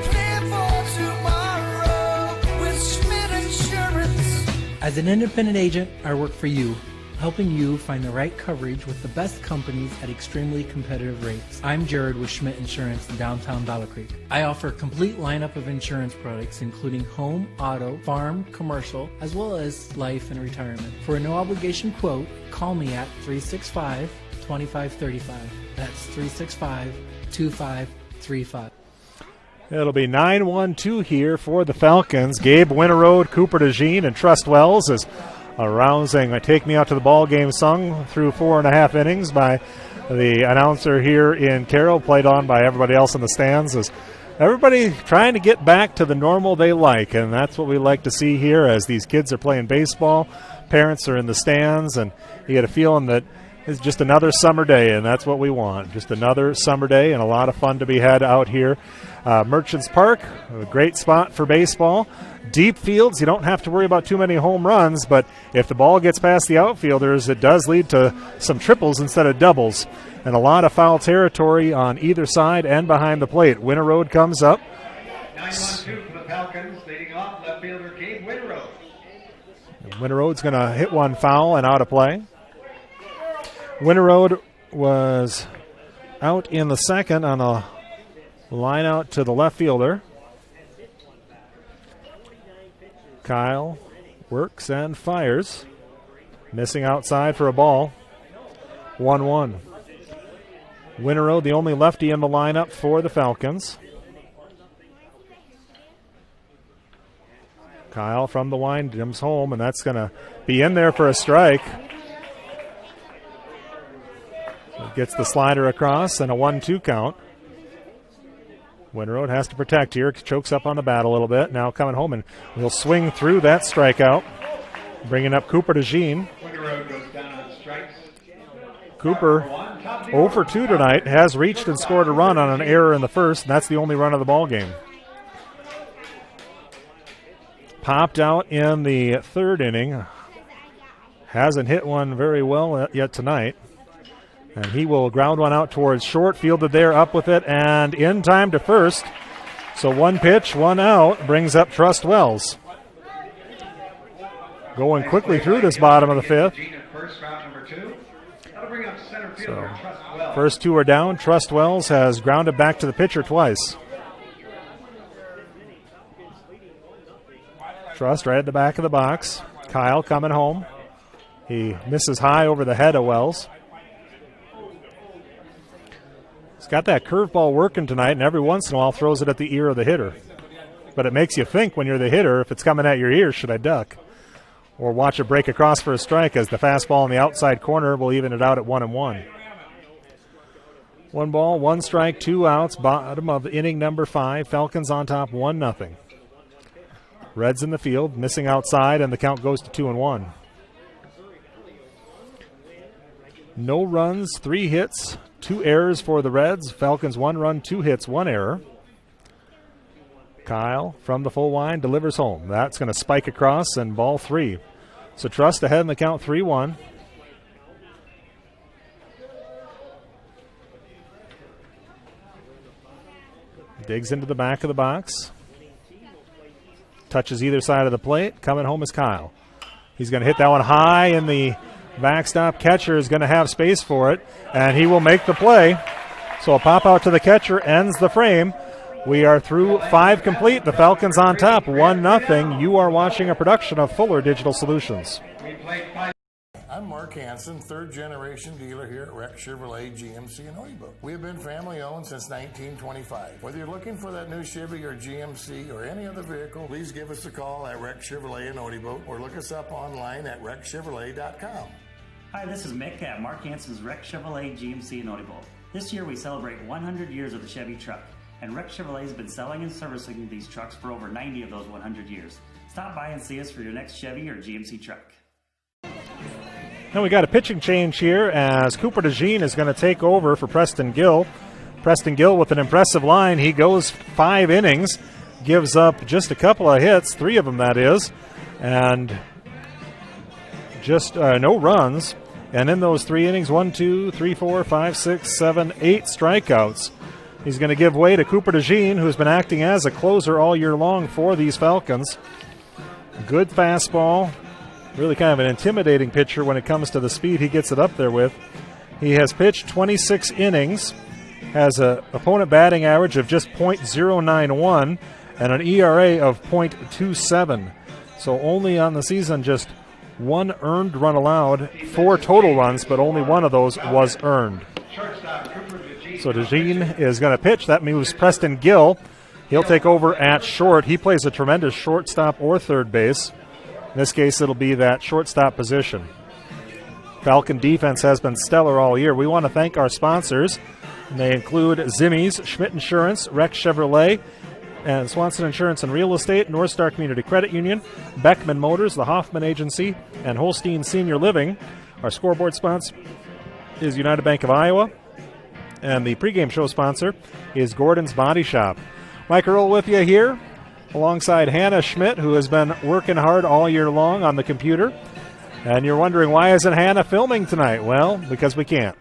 plan for tomorrow with Schmidt Insurance. As an independent agent, I work for you, helping you find the right coverage with the best companies at extremely competitive rates. I'm Jared with Schmidt Insurance in downtown Battle Creek. I offer a complete lineup of insurance products including home, auto, farm, commercial, as well as life and retirement. For a no obligation quote, call me at 365-2535. That's 365-2535. It'll be 9-1-2 here for the Falcons. Gabe Winterode, Cooper DeJean, and Trust Wells is a rousing Take Me Out to the Ball Game sung through 4.5 innings by the announcer here in Carroll, played on by everybody else in the stands. As everybody trying to get back to the normal they like, and that's what we like to see here as these kids are playing baseball. Parents are in the stands, and you get a feeling that It's just another summer day, and that's what we want. Just another summer day and a lot of fun to be had out here. Merchants Park, a great spot for baseball. Deep fields, you don't have to worry about too many home runs, but if the ball gets past the outfielders, it does lead to some triples instead of doubles. And a lot of foul territory on either side and behind the plate. Winter Road comes up. 9-1-2 for the Falcons, leading off left fielder Gabe Winterode. Winter Road's going to hit one foul and out of play. Winter Road was out in the second on a line out to the left fielder. Kyle works and fires. Missing outside for a ball. 1-1. Winter Road, the only lefty in the lineup for the Falcons. Kyle from the wind comes home, and that's going to be in there for a strike. Gets the slider across and a 1-2 count. Winter Road has to protect here. Chokes up on the bat a little bit. Now coming home, and will swing through that strikeout. Bringing up Cooper DeJean. Winter Road goes down on strikes. Cooper 0 for 2 tonight. Has reached and scored a run on an error in the first. And that's the only run of the ball game. Popped out in the third inning. Hasn't hit one very well yet tonight. And he will ground one out towards short, fielded there, up with it, and in time to first. So one pitch, one out, brings up Trust Wells. Going quickly through this bottom of the fifth. So first two are down. Trust Wells has grounded back to the pitcher twice. Trust right at the back of the box. Kyle coming home. He misses high over the head of Wells. He's got that curveball working tonight, and every once in a while throws it at the ear of the hitter. But it makes you think when you're the hitter, if it's coming at your ear, should I duck? Or watch it break across for a strike, as the fastball in the outside corner will even it out at 1-1. 1 ball, 1 strike, 2 outs, bottom of inning number 5. Falcons on top 1-0. Reds in the field, missing outside, and the count goes to 2-1. No runs, 3 hits, 2 errors for the Reds. Falcons 1 run, 2 hits, 1 error. Kyle from the full line delivers home. That's going to spike across and ball 3. So Trust ahead in the count 3-1. Digs into the back of the box. Touches either side of the plate. Coming home is Kyle. He's going to hit that one high in the backstop. Catcher is going to have space for it, and he will make the play. So a pop out to the catcher ends the frame. We are through 5 complete. The Falcons on top, 1-0. You are watching a production of Fuller Digital Solutions. I'm Mark Hansen, 3rd generation dealer here at Rex Chevrolet GMC in Odebo. We have been family owned since 1925. Whether you're looking for that new Chevy or GMC or any other vehicle, please give us a call at Rex Chevrolet in Odebo or look us up online at rexchevrolet.com. Hi, this is Mick at Mark Hansen's Rex Chevrolet GMC in Odebo. This year we celebrate 100 years of the Chevy truck, and Rex Chevrolet has been selling and servicing these trucks for over 90 of those 100 years. Stop by and see us for your next Chevy or GMC truck. Now we got a pitching change here as Cooper DeJean is going to take over for Preston Gill. Preston Gill with an impressive line. He goes 5 innings, gives up just a couple of hits, 3 of them that is, and just no runs. And in those 3 innings, 1, 2, 3, 4, 5, 6, 7, 8 strikeouts. He's going to give way to Cooper DeJean, who's been acting as a closer all year long for these Falcons. Good fastball. Really kind of an intimidating pitcher when it comes to the speed he gets it up there with. He has pitched 26 innings, has an opponent batting average of just .091 and an ERA of .27. So only on the season just 1 earned run allowed, 4 total runs, but only 1 of those was earned. So DeJean is going to pitch. That moves Preston Gill. He'll take over at short. He plays a tremendous shortstop or third base. In this case, it'll be that shortstop position. Falcon defense has been stellar all year. We want to thank our sponsors. And they include Zimmy's, Schmidt Insurance, Rex Chevrolet, and Swanson Insurance and Real Estate, North Star Community Credit Union, Beckman Motors, the Hoffman Agency, and Holstein Senior Living. Our scoreboard sponsor is United Bank of Iowa, and the pregame show sponsor is Gordon's Body Shop. Mike Earl with you here, alongside Hannah Schmidt, who has been working hard all year long on the computer. And you're wondering, why isn't Hannah filming tonight? Well, because we can't.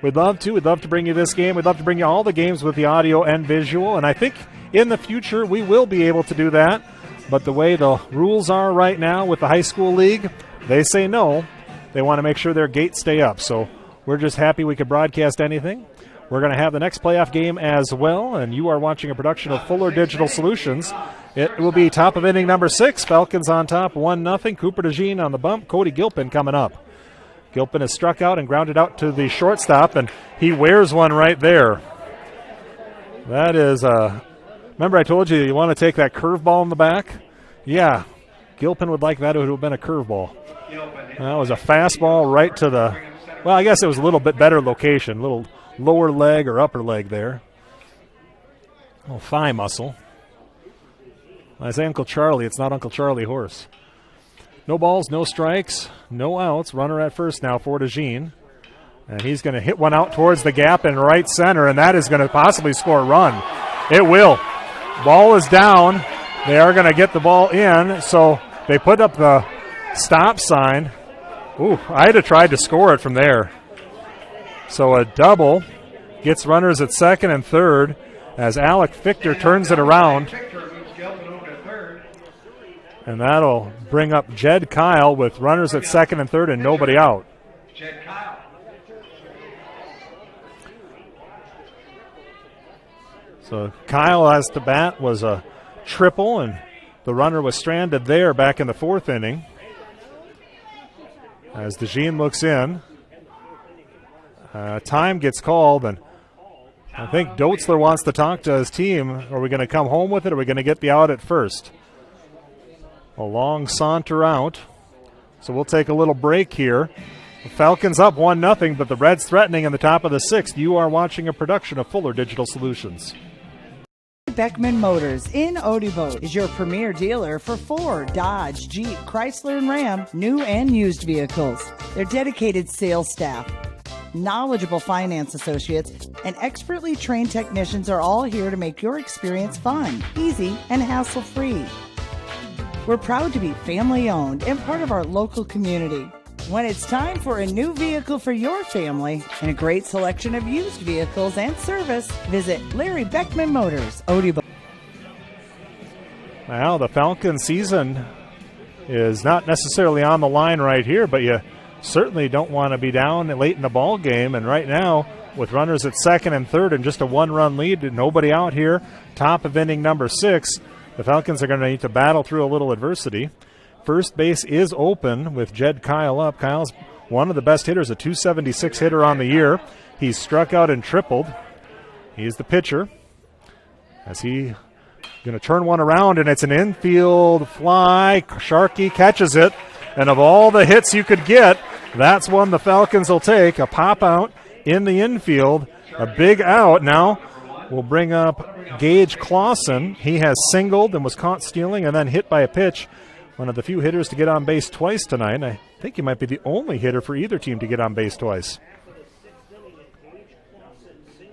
We'd love to. We'd love to bring you this game. We'd love to bring you all the games with the audio and visual. And I think in the future we will be able to do that. But the way the rules are right now with the high school league, they say no. They want to make sure their gates stay up. So we're just happy we could broadcast anything. We're going to have the next playoff game as well. And you are watching a production of Fuller Digital Solutions. It will be top of inning number 6. Falcons on top, 1-0. Cooper DeJean on the bump. Cody Gilpin coming up. Gilpin is struck out and grounded out to the shortstop, and he wears one right there. That is, remember I told you want to take that curveball in the back? Yeah, Gilpin would like that. It would have been a curveball. That was a fastball right to the, well, I guess it was a little bit better location, a little lower leg or upper leg there. Oh, thigh muscle. I say Uncle Charlie, it's not Uncle Charlie horse. No balls, no strikes, no outs. Runner at first now for DeJean. And he's going to hit one out towards the gap in right center, and that is going to possibly score a run. It will. Ball is down. They are going to get the ball in, so they put up the stop sign. Ooh, I had to try to score it from there. So a double gets runners at second and third as Alec Fichter turns it around. And that'll bring up Jed Kyle with runners at second and third and nobody out. Jed Kyle. So Kyle as the bat was a triple, and the runner was stranded there back in the 4th inning. As DeJean looks in, time gets called, and I think Doetzler wants to talk to his team. Are we going to come home with it, or are we going to get the out at first? A long saunter out. So we'll take a little break here. The Falcons up 1-0, but the Reds threatening in the top of the 6th. You are watching a production of Fuller Digital Solutions. Beckman Motors in Odebo is your premier dealer for Ford, Dodge, Jeep, Chrysler, and Ram, new and used vehicles. Their dedicated sales staff, knowledgeable finance associates, and expertly trained technicians are all here to make your experience fun, easy, and hassle-free. We're proud to be family-owned and part of our local community. When it's time for a new vehicle for your family and a great selection of used vehicles and service, visit Larry Beckman Motors, Odebo. Well, the Falcon season is not necessarily on the line right here, but you certainly don't want to be down late in the ball game. And right now, with runners at second and third and just a 1-run lead, nobody out here, top of inning number 6, the Falcons are going to need to battle through a little adversity. First base is open with Jed Kyle up. Kyle's one of the best hitters, a .276 hitter on the year. He's struck out and tripled. He's the pitcher. As he going to turn one around, and it's an infield fly. Sharkey catches it. And of all the hits you could get, that's one the Falcons will take. A pop out in the infield. A big out. Now we'll bring up Gage Clausen. He has singled and was caught stealing and then hit by a pitch. One of the few hitters to get on base twice tonight. And I think he might be the only hitter for either team to get on base twice.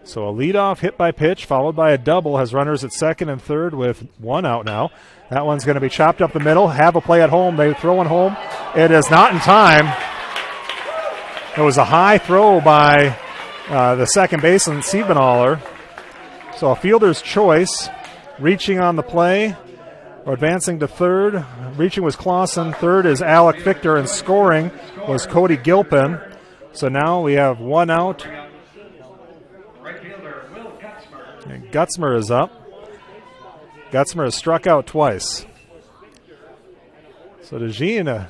So a leadoff hit by pitch followed by a double has runners at second and third with one out now. That one's going to be chopped up the middle. Have a play at home. They throw one home. It is not in time. It was a high throw by the second baseman, Siebenaller. So a fielder's choice, reaching on the play or advancing to third. Reaching was Clausen. Third is Alec Fichter, and scoring was Cody Gilpin. So now we have one out. And Gutzmer is up. Gutzmer has struck out twice. So DeJean, a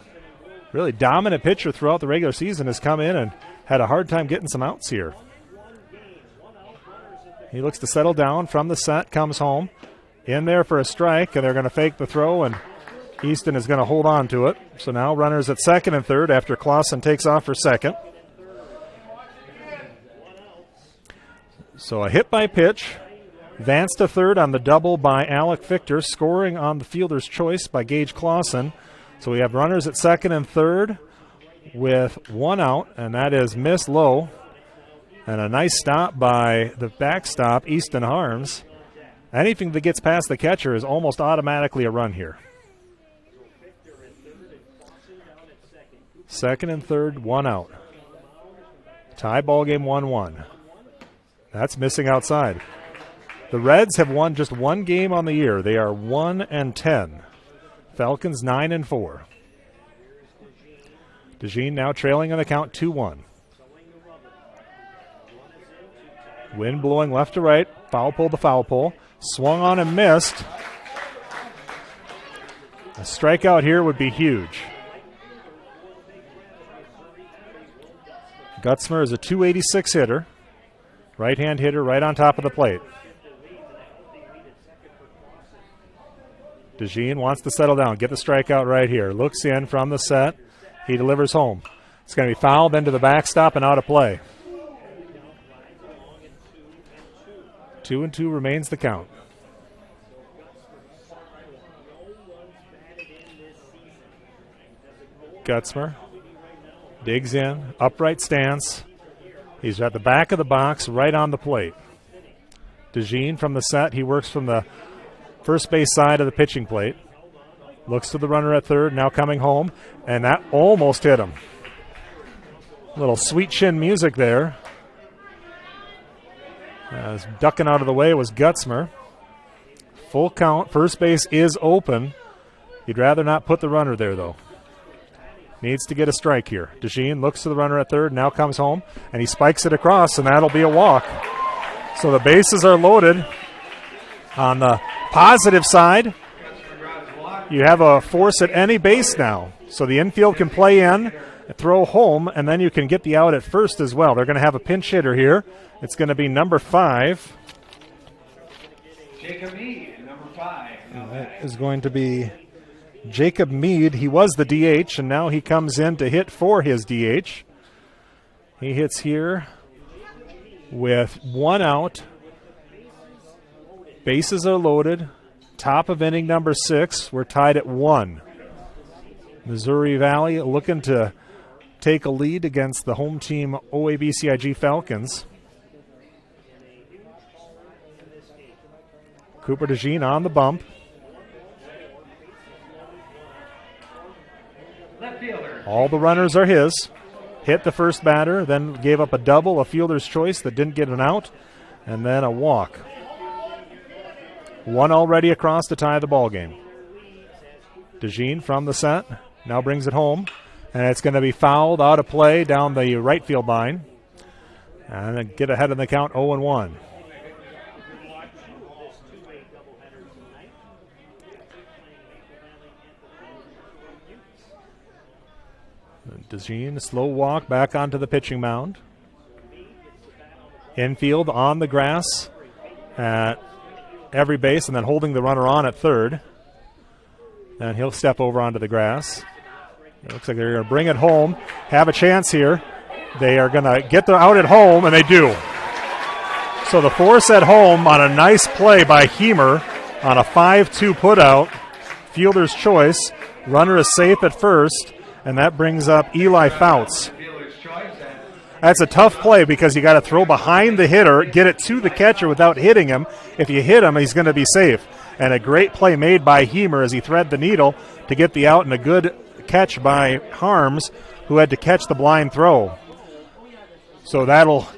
really dominant pitcher throughout the regular season, has come in and had a hard time getting some outs here. He looks to settle down from the set, comes home. In there for a strike, and they're going to fake the throw, and Easton is going to hold on to it. So now runners at second and third after Clausen takes off for second. So a hit by pitch. Advance to third on the double by Alec Fichter, scoring on the fielder's choice by Gage Clausen. So we have runners at second and third with one out, and that is Miss Lowe. And a nice stop by the backstop, Easton Harms. Anything that gets past the catcher is almost automatically a run here. Second and third, 1 out. Tie ball game 1-1. That's missing outside. The Reds have won just 1 game on the year. They are 1-10. Falcons 9-4. DeJean now trailing on the count 2-1. Wind blowing left to right. Foul pole to foul pole. Swung on and missed. A strikeout here would be huge. Gutzmer is a 286 hitter. Right-hand hitter right on top of the plate. DeJean wants to settle down, get the strikeout right here. Looks in from the set. He delivers home. It's going to be fouled into the backstop and out of play. 2-2 remains the count. Gutzmer digs in, upright stance. He's at the back of the box, right on the plate. DeJean from the set. He works from the first base side of the pitching plate. Looks to the runner at third, now coming home, and that almost hit him. Little sweet chin music there. As ducking out of the way was Gutzmer. Full count, first base is open. He'd rather not put the runner there, though. Needs to get a strike here. DeJean looks to the runner at third, now comes home, and he spikes it across, and that'll be a walk. So the bases are loaded. On the positive side, you have a force at any base now. So the infield can play in, throw home, and then you can get the out at first as well. They're going to have a pinch hitter here. It's going to be number 5. Jacob Mead, number 5. That is going to be Jacob Mead. He was the DH, and now he comes in to hit for his DH. He hits here with 1 out. Bases are loaded. Top of inning number 6. We're tied at 1. Missouri Valley looking to take a lead against the home team OABCIG Falcons. Cooper DeJean on the bump. All the runners are his. Hit the first batter, then gave up a double, a fielder's choice that didn't get an out, and then a walk. 1 already across to tie the ball game. DeJean from the set now brings it home, and it's going to be fouled out of play down the right field line, and then get ahead in the count 0-1. DeJean, slow walk back onto the pitching mound. Infield on the grass at every base, and then holding the runner on at third. And he'll step over onto the grass. It looks like they're going to bring it home, have a chance here. They are going to get the out at home, and they do. So the force at home on a nice play by Hemer on a 5-2 putout. Fielder's choice. Runner is safe at first, and that brings up Eli Fouts. That's a tough play because you got to throw behind the hitter, get it to the catcher without hitting him. If you hit him, he's going to be safe. And a great play made by Hemer as he thread the needle to get the out, and a good catch by Harms, who had to catch the blind throw. So that'll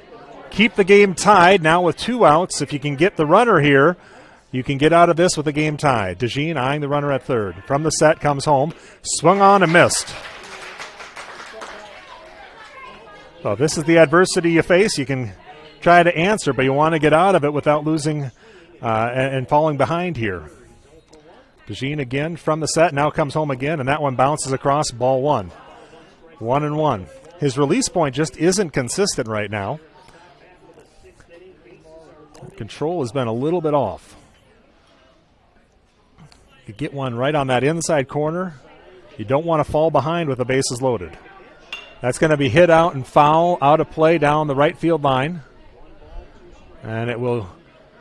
keep the game tied now with 2 outs. If you can get the runner here, you can get out of this with the game tied. DeJean eyeing the runner at third. From the set comes home. Swung on and missed. So this is the adversity you face. You can try to answer, but you want to get out of it without losing and falling behind here. DeJean again from the set, now comes home again, and that one bounces across, ball 1. 1-1. His release point just isn't consistent right now. Control has been a little bit off. You get one right on that inside corner. You don't want to fall behind with the bases loaded. That's going to be hit out and foul, out of play down the right field line. And it will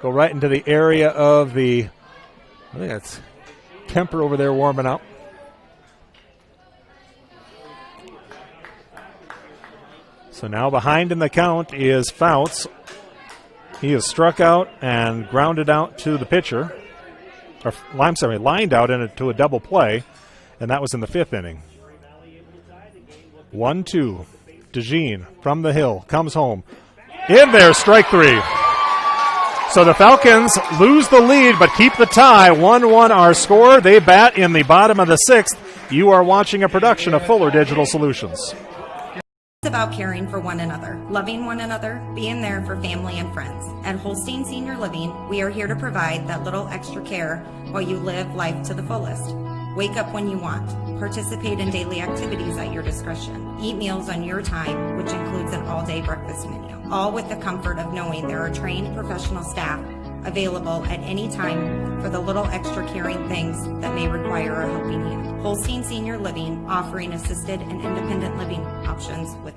go right into the area of the, I think that's Kemper over there warming up. So now behind in the count is Fouts. He is struck out and grounded out to the pitcher. Or, I'm sorry, lined out into a double play, and that was in the 5th inning. 1-2. DeJean from the hill comes home. In there, strike 3. So the Falcons lose the lead but keep the tie. 1-1 our score. They bat in the bottom of the 6th. You are watching a production of Fuller Digital Solutions. It's about caring for one another, loving one another, being there for family and friends. At Holstein Senior Living, we are here to provide that little extra care while you live life to the fullest. Wake up when you want. Participate in daily activities at your discretion. Eat meals on your time, which includes an all-day breakfast menu. All with the comfort of knowing there are trained professional staff available at any time for the little extra caring things that may require a helping hand. Holstein Senior Living, offering assisted and independent living options with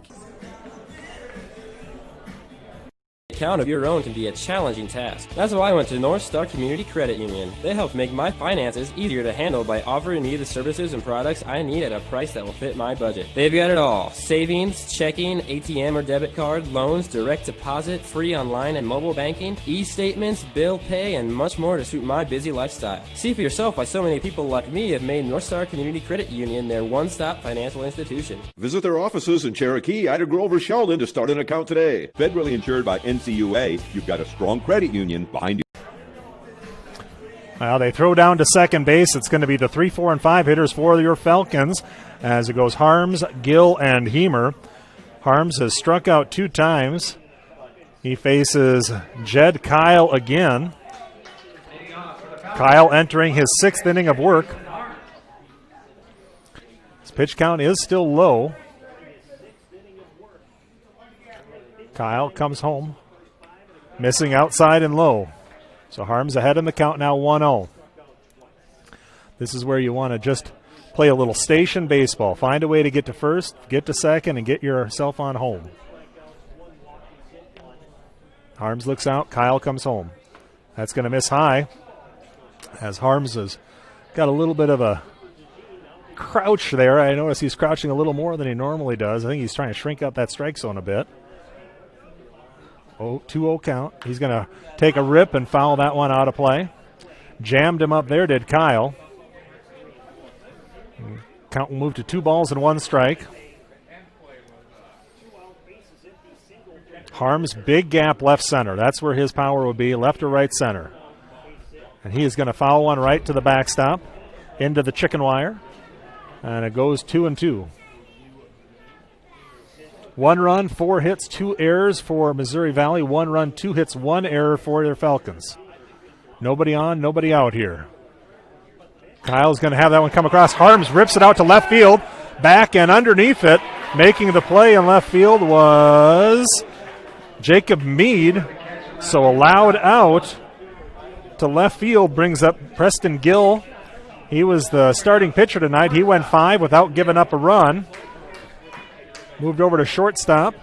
Account of your own can be a challenging task. That's why I went to North Star Community Credit Union. They help make my finances easier to handle by offering me the services and products I need at a price that will fit my budget. They've got it all: savings, checking, ATM or debit card, loans, direct deposit, free online and mobile banking, e-statements, bill pay, and much more to suit my busy lifestyle. See for yourself why so many people like me have made North Star Community Credit Union their one-stop financial institution. Visit their offices in Cherokee, Ida Grove, or Sheldon to start an account today. Federally insured by NCUA, you've got a strong credit union behind you. Well, they throw down to second base. It's going to be the 3, 4, and 5 hitters for your Falcons as it goes Harms, Gill, and Heemer. Harms has struck out 2 times. He faces Jed Kyle again. Kyle entering his 6th inning of work. His pitch count is still low. Kyle comes home, missing outside and low. So Harms ahead in the count now, 1-0. This is where you want to just play a little station baseball. Find a way to get to first, get to second, and get yourself on home. Harms looks out. Kyle comes home. That's going to miss high as Harms has got a little bit of a crouch there. I notice he's crouching a little more than he normally does. I think he's trying to shrink out that strike zone a bit. 2-0 count. He's going to take a rip and foul that one out of play. Jammed him up there, did Kyle. Count will move to 2 balls and 1 strike. Harms, big gap left center. That's where his power would be, left or right center. And he is going to foul one right to the backstop, into the chicken wire. And it goes 2-2. 1 run, 4 hits, 2 errors for Missouri Valley. 1 run, 2 hits, 1 error for their Falcons. Nobody on, nobody out here. Kyle's going to have that one come across. Harms rips it out to left field. Back and underneath it. Making the play in left field was Jacob Mead. So allowed out to left field brings up Preston Gill. He was the starting pitcher tonight. He went 5 without giving up a run. Moved over to shortstop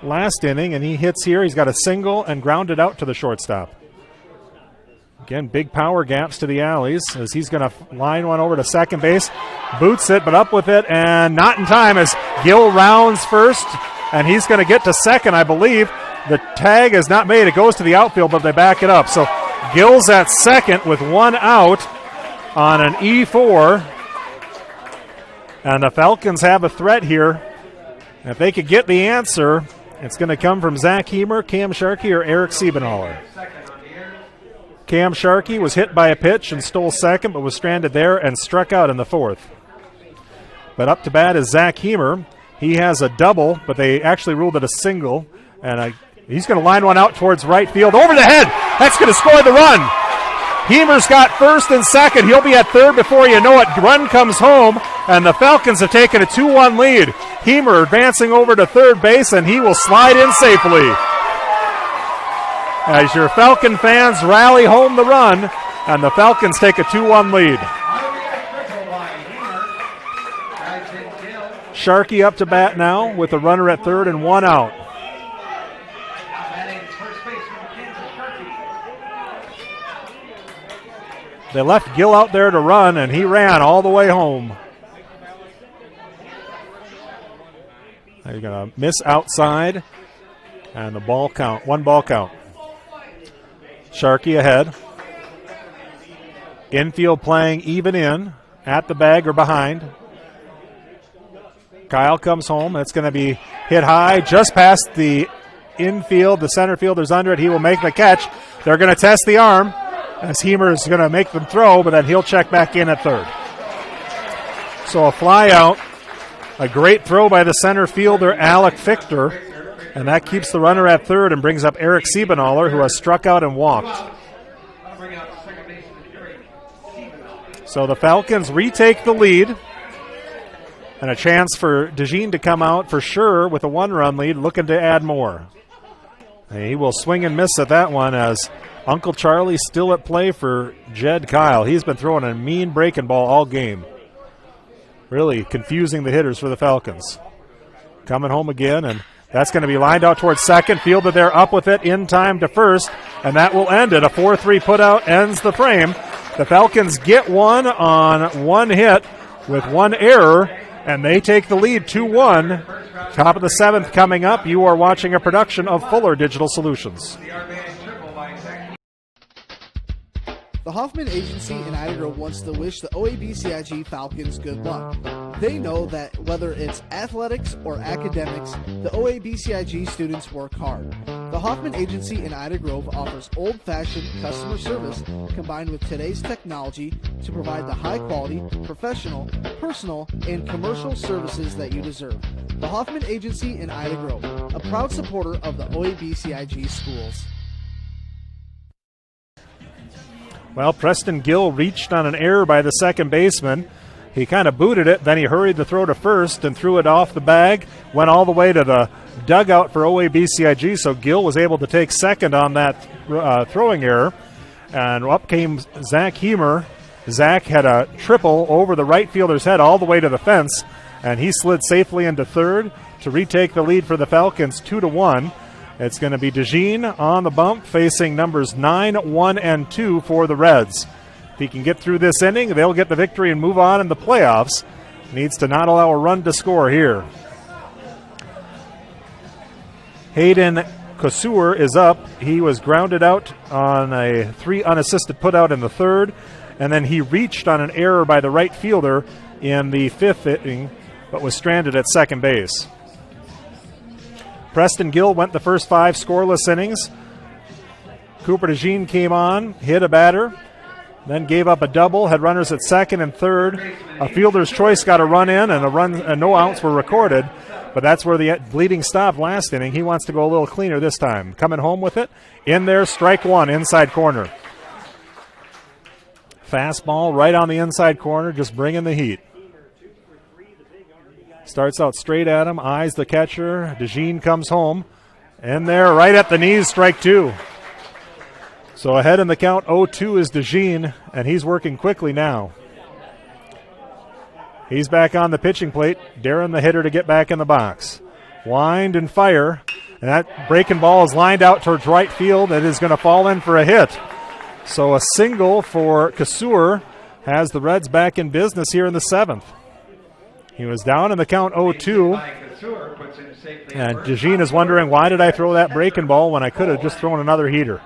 last inning, and he hits here. He's got a single and grounded out to the shortstop. Again, big power gaps to the alleys as he's going to line one over to second base. Boots it, but up with it, and not in time as Gill rounds first, and he's going to get to second, I believe. The tag is not made. It goes to the outfield, but they back it up. So Gill's at second with 1 out on an E4. And the Falcons have a threat here. If they could get the answer, it's going to come from Zach Heemer, Cam Sharkey, or Eric Siebenhaler. Cam Sharkey was hit by a pitch and stole second, but was stranded there and struck out in the 4th. But up to bat is Zach Heemer. He has a double, but they actually ruled it a single. And he's going to line one out towards right field. Over the head. That's going to score the run. Heemer's got first and second. He'll be at third before you know it. Run comes home, and the Falcons have taken a 2-1 lead. Heemer advancing over to third base, and he will slide in safely. As your Falcon fans rally home the run, and the Falcons take a 2-1 lead. Sharkey up to bat now with a runner at third and 1 out. They left Gill out there to run, and he ran all the way home. They're going to miss outside, and the ball count, 1 ball count. Sharkey ahead. Infield playing even in, at the bag or behind. Kyle comes home. It's going to be hit high, just past the infield. The center fielder's under it. He will make the catch. They're going to test the arm, as Hemer is going to make them throw, but then he'll check back in at third. So a fly out, a great throw by the center fielder, Alec Fichter, and that keeps the runner at third and brings up Eric Siebenaller, who has struck out and walked. So the Falcons retake the lead, and a chance for DeJean to come out for sure with a 1-run lead, looking to add more. And he will swing and miss at that one, as Uncle Charlie still at play for Jed Kyle. He's been throwing a mean breaking ball all game. Really confusing the hitters for the Falcons. Coming home again, and that's going to be lined out towards second. Fielded there, up with it, in time to first, and that will end it. A 4-3 putout ends the frame. The Falcons get one on 1 hit with 1 error, and they take the lead 2-1. Top of the 7th coming up. You are watching a production of Fuller Digital Solutions. The Hoffman Agency in Ida Grove wants to wish the OABCIG Falcons good luck. They know that whether it's athletics or academics, the OABCIG students work hard. The Hoffman Agency in Ida Grove offers old-fashioned customer service combined with today's technology to provide the high-quality, professional, personal, and commercial services that you deserve. The Hoffman Agency in Ida Grove, a proud supporter of the OABCIG schools. Well, Preston Gill reached on an error by the second baseman. He kind of booted it, then he hurried the throw to first and threw it off the bag, went all the way to the dugout for OABCIG, so Gill was able to take second on that throwing error. And up came Zach Hemer. Zach had a triple over the right fielder's head all the way to the fence, and he slid safely into third to retake the lead for the Falcons 2-1. It's going to be DeJean on the bump, facing numbers 9, 1, and 2 for the Reds. If he can get through this inning, they'll get the victory and move on in the playoffs. Needs to not allow a run to score here. Hayden Kosur is up. He was grounded out on a 3 unassisted putout in the third, and then he reached on an error by the right fielder in the 5th inning, but was stranded at second base. Preston Gill went the first 5 scoreless innings. Cooper DeJean came on, hit a batter, then gave up a double, had runners at second and third. A fielder's choice got a run in, and no outs were recorded, but that's where the bleeding stopped last inning. He wants to go a little cleaner this time. Coming home with it, in there, strike 1, inside corner. Fastball right on the inside corner, just bringing the heat. Starts out straight at him, eyes the catcher. DeJean comes home. In there, right at the knees, strike 2. So ahead in the count, 0-2 is DeJean, and he's working quickly now. He's back on the pitching plate, daring the hitter to get back in the box. Wind and fire, and that breaking ball is lined out towards right field. It is going to fall in for a hit. So a single for Kasur has the Reds back in business here in the 7th. He was down in the count 0-2, and DeJean is wondering, why did I throw that breaking ball when I could have just thrown another heater?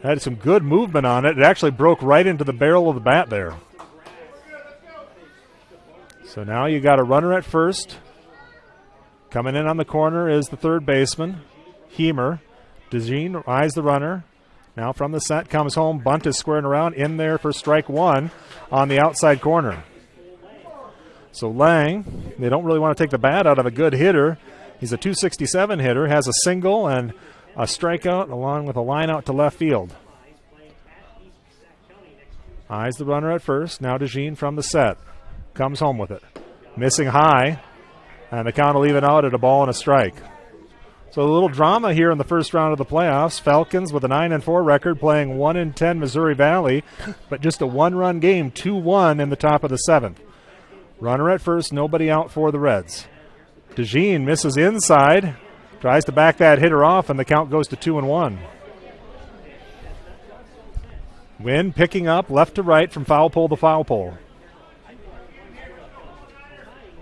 Had some good movement on it. It actually broke right into the barrel of the bat there. So now you got a runner at first. Coming in on the corner is the third baseman, Hemer. DeJean eyes the runner. Now from the set comes home. Bunt is squaring around, in there for strike 1 on the outside corner. So Lang, they don't really want to take the bat out of a good hitter. He's a .267 hitter, has a single and a strikeout along with a line out to left field. Eyes the runner at first. Now DeJean from the set. Comes home with it. Missing high, and the count will leave it out at a ball and a strike. So a little drama here in the first round of the playoffs. Falcons with a 9-4 record playing 1-10 Missouri Valley, but just a 1-run game, 2-1 in the top of the 7th. Runner at first, nobody out for the Reds. DeJean misses inside, tries to back that hitter off, and the count goes to 2-1. Wind picking up left to right from foul pole to foul pole.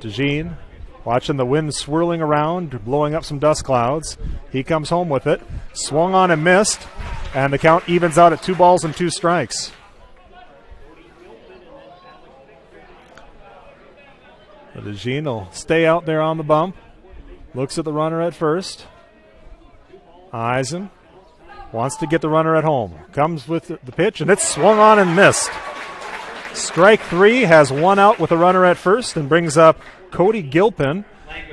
DeJean watching the wind swirling around, blowing up some dust clouds. He comes home with it. Swung on and missed, and the count evens out at 2 balls and 2 strikes. DeJean will stay out there on the bump. Looks at the runner at first. Eyes him. Wants to get the runner at home. Comes with the pitch, and it's swung on and missed. Strike 3, has 1 out with a runner at first, and brings up Cody Gilpin.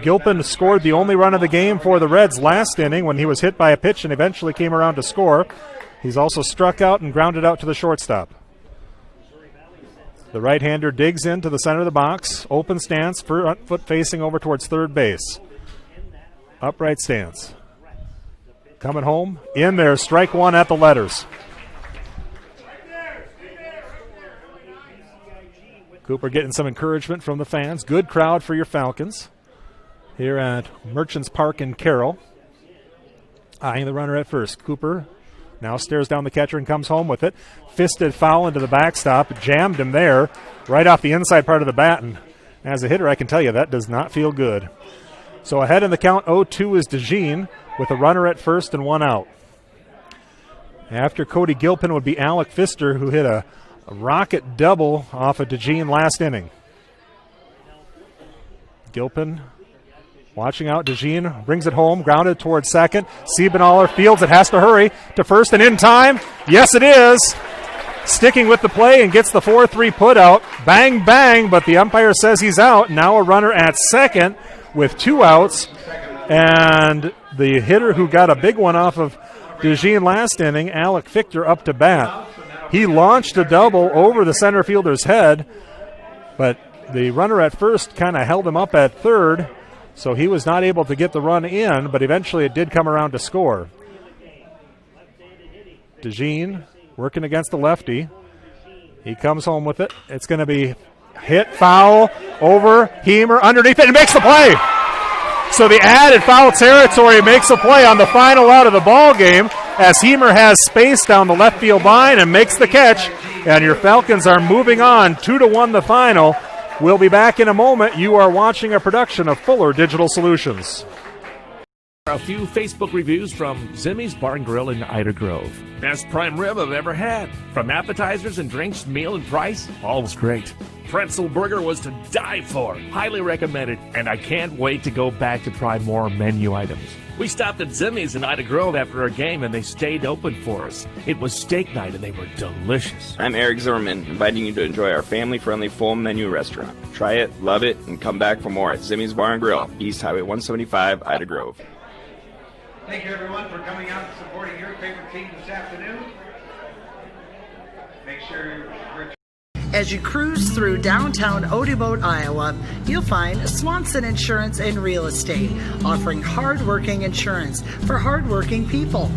Gilpin scored the only run of the game for the Reds last inning when he was hit by a pitch and eventually came around to score. He's also struck out and grounded out to the shortstop. The right-hander digs into the center of the box. Open stance, front foot facing over towards third base. Upright stance. Coming home, in there, strike 1 at the letters. Cooper getting some encouragement from the fans. Good crowd for your Falcons here at Merchants Park in Carroll. Eyeing the runner at first. Cooper now stares down the catcher and comes home with it. Fisted foul into the backstop. Jammed him there right off the inside part of the bat. And as a hitter, I can tell you that does not feel good. So ahead in the count, 0-2 is DeJean with a runner at first and 1 out. After Cody Gilpin would be Alec Pfister, who hit a rocket double off of DeJean last inning. Gilpin watching out. DeJean brings it home, grounded towards second. Siebenaller fields it, has to hurry to first and in time. Yes, it is. Sticking with the play and gets the 4-3 put out. Bang, bang, but the umpire says he's out. Now a runner at second with 2 outs. And the hitter who got a big one off of DeJean last inning, Alec Pfister, up to bat. He launched a double over the center fielder's head, but the runner at first kind of held him up at third, so he was not able to get the run in, but eventually it did come around to score. DeJean working against the lefty. He comes home with it. It's going to be hit, foul, over, Hemer, underneath it, and makes the play. So the added foul territory makes a play on the final out of the ball game as Hemer has space down the left field line and makes the catch. And your Falcons are moving on 2-1 the final. We'll be back in a moment. You are watching a production of Fuller Digital Solutions. A few Facebook reviews from Zimmy's Bar and Grill in Ida Grove. Best prime rib I've ever had. From appetizers and drinks, meal and price, all was great. Pretzel burger was to die for. Highly recommended, and I can't wait to go back to try more menu items. We stopped at Zimmy's in Ida Grove after our game, and they stayed open for us. It was steak night, and they were delicious. I'm Eric Zimmerman, inviting you to enjoy our family-friendly full menu restaurant. Try it, love it, and come back for more at Zimmy's Bar and Grill, East Highway 175, Ida Grove. Thank you, everyone, for coming out and supporting your favorite team this afternoon. Make sure you're... As you cruise through downtown Odeboat, Iowa, you'll find Swanson Insurance and Real Estate, offering hardworking insurance for hardworking people.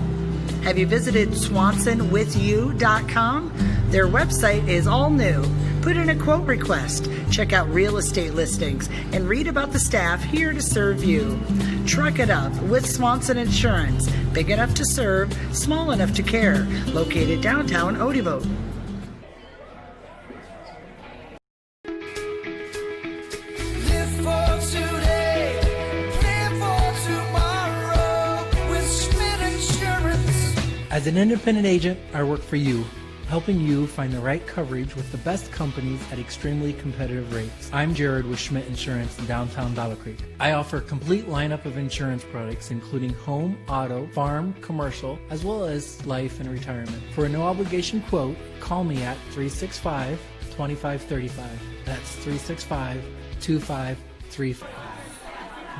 Have you visited SwansonWithYou.com? Their website is all new. Put in a quote request, check out real estate listings, and read about the staff here to serve you. Truck it up with Swanson Insurance. Big enough to serve, small enough to care. Located downtown Odeboat. Live for today, plan for tomorrow with Schmidt Insurance. As an independent agent, I work for you, helping you find the right coverage with the best companies at extremely competitive rates. I'm Jared with Schmidt Insurance in downtown Battle Creek. I offer a complete lineup of insurance products including home, auto, farm, commercial, as well as life and retirement. For a no obligation quote, call me at 365-2535. That's 365-2535.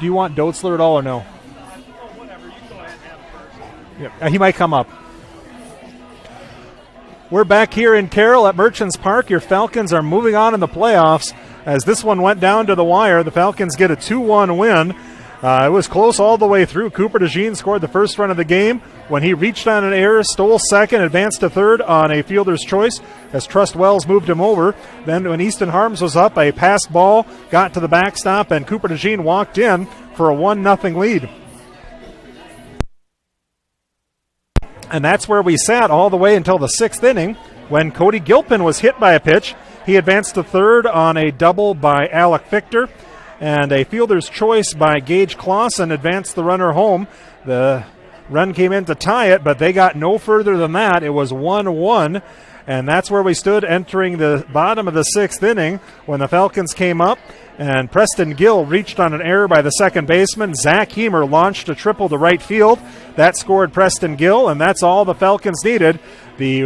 Do you want Dotzler at all or no? Yeah, he might come up. We're back here in Carroll at Merchants Park. Your Falcons are moving on in the playoffs as this one went down to the wire. The Falcons get a 2-1 win. It was close all the way through. Cooper DeJean scored the first run of the game when he reached on an error, stole second, advanced to third on a fielder's choice as Trust Wells moved him over. Then when Easton Harms was up, a passed ball got to the backstop, and Cooper DeJean walked in for a 1-0 lead. And that's where we sat all the way until the 6th inning when Cody Gilpin was hit by a pitch. He advanced to third on a double by Alec Pfister. and a fielder's choice by Gage Clausen advanced the runner home. The run came in to tie it, but they got no further than that. It was 1-1, and that's where we stood entering the bottom of the 6th inning when the Falcons came up, and Preston Gill reached on an error by the second baseman. Zach Heemer launched a triple to right field. That scored Preston Gill, and that's all the Falcons needed. The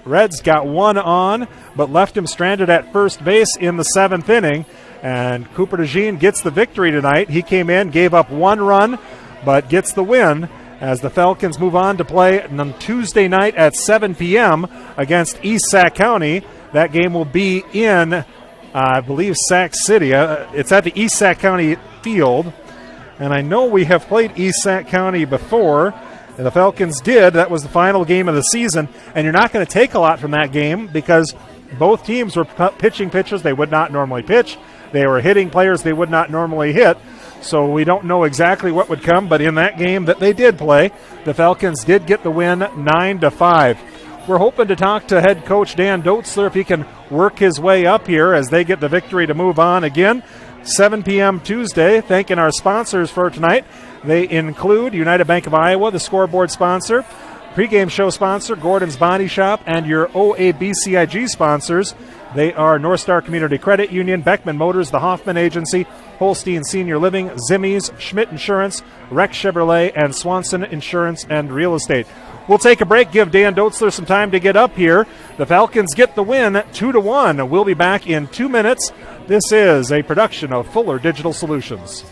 Reds got one on, but left him stranded at first base in the 7th inning, and Cooper DeJean gets the victory tonight. He came in, gave up 1 run, but gets the win as the Falcons move on to play on Tuesday night at 7 p.m. against East Sac County. That game will be in, I believe, Sac City. It's at the East Sac County field, and I know we have played East Sac County before. And the Falcons did. That was the final game of the season, and you're not going to take a lot from that game because both teams were pitching pitchers they would not normally pitch. They were hitting players they would not normally hit. So we don't know exactly what would come, but in that game that they did play, the Falcons did get the win 9-5. We're hoping to talk to head coach Dan Doetzler if he can work his way up here as they get the victory to move on again. 7 p.m. Tuesday, thanking our sponsors for tonight. They include United Bank of Iowa, the scoreboard sponsor, pregame show sponsor, Gordon's Body Shop, and your OABCIG sponsors. They are North Star Community Credit Union, Beckman Motors, the Hoffman Agency, Holstein Senior Living, Zimmy's, Schmidt Insurance, Rex Chevrolet, and Swanson Insurance and Real Estate. We'll take a break, give Dan Doetzler some time to get up here. The Falcons get the win 2-1. We'll be back in 2 minutes. This is a production of Fuller Digital Solutions.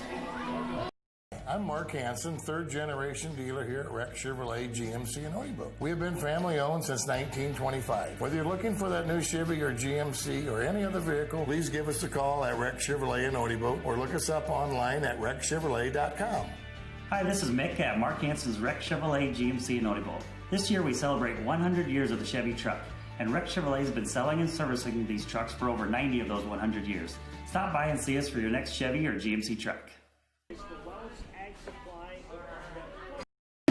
I'm Mark Hansen, third-generation dealer here at Rex Chevrolet GMC in Odebo. We have been family-owned since 1925. Whether you're looking for that new Chevy or GMC or any other vehicle, please give us a call at Rex Chevrolet in Odebo or look us up online at rexchevrolet.com. Hi, this is Mick at Mark Hansen's Rex Chevrolet GMC in Odebo. This year we celebrate 100 years of the Chevy truck, and Rex Chevrolet has been selling and servicing these trucks for over 90 of those 100 years. Stop by and see us for your next Chevy or GMC truck.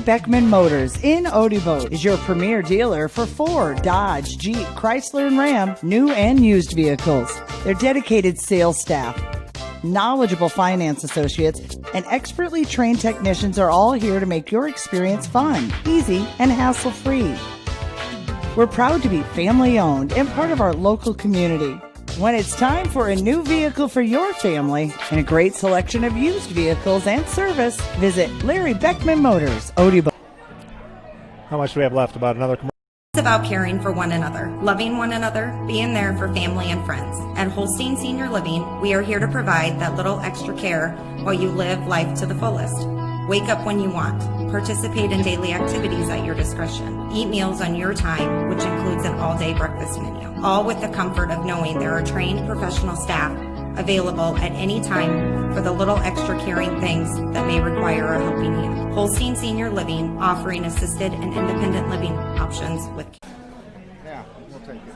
Beckman Motors in Odebo is your premier dealer for Ford, Dodge, Jeep, Chrysler, and Ram, new and used vehicles. Their dedicated sales staff, knowledgeable finance associates, and expertly trained technicians are all here to make your experience fun, easy, and hassle-free. We're proud to be family-owned and part of our local community. When it's time for a new vehicle for your family and a great selection of used vehicles and service, visit Larry Beckman Motors, Odebo. How much do we have left? About another commercial? It's about caring for one another, loving one another, being there for family and friends. At Holstein Senior Living, we are here to provide that little extra care while you live life to the fullest. Wake up when you want. Participate in daily activities at your discretion. Eat meals on your time, which includes an all-day breakfast menu. All with the comfort of knowing there are trained professional staff available at any time for the little extra caring things that may require a helping hand. Holstein Senior Living, offering assisted and independent living options with. Yeah, we'll take it.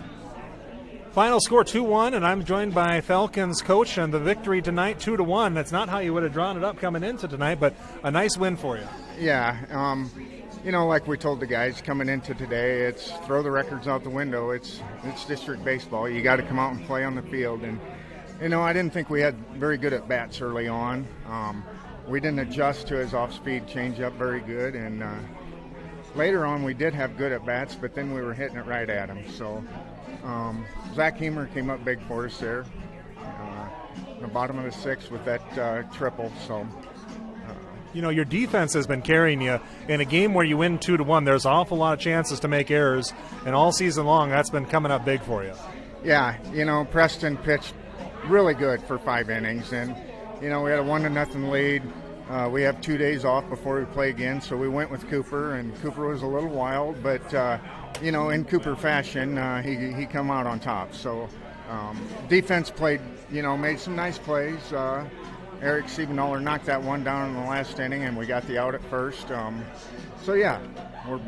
Final score 2-1, and I'm joined by Falcons coach, and the victory tonight 2-1. That's not how you would have drawn it up coming into tonight, but a nice win for you. Yeah, you know, like we told the guys coming into today, it's throw the records out the window. It's district baseball. You got to come out and play on the field. And you know, I didn't think we had very good at bats early on. We didn't adjust to his off-speed changeup very good, and later on we did have good at bats, but then we were hitting it right at him. So Zach Heemer came up big for us there, in the bottom of the 6th with that triple. So. You know, your defense has been carrying you. In a game where you win 2-1, there's an awful lot of chances to make errors, and all season long that's been coming up big for you. Yeah, you know, Preston pitched really good for 5 innings, and you know, we had a 1-0 lead. We have 2 days off before we play again, so we went with Cooper, and Cooper was a little wild, but you know, in Cooper fashion, he come out on top. So defense played, you know, made some nice plays. Eric Siebenoller knocked that one down in the last inning, and we got the out at first. So yeah, we're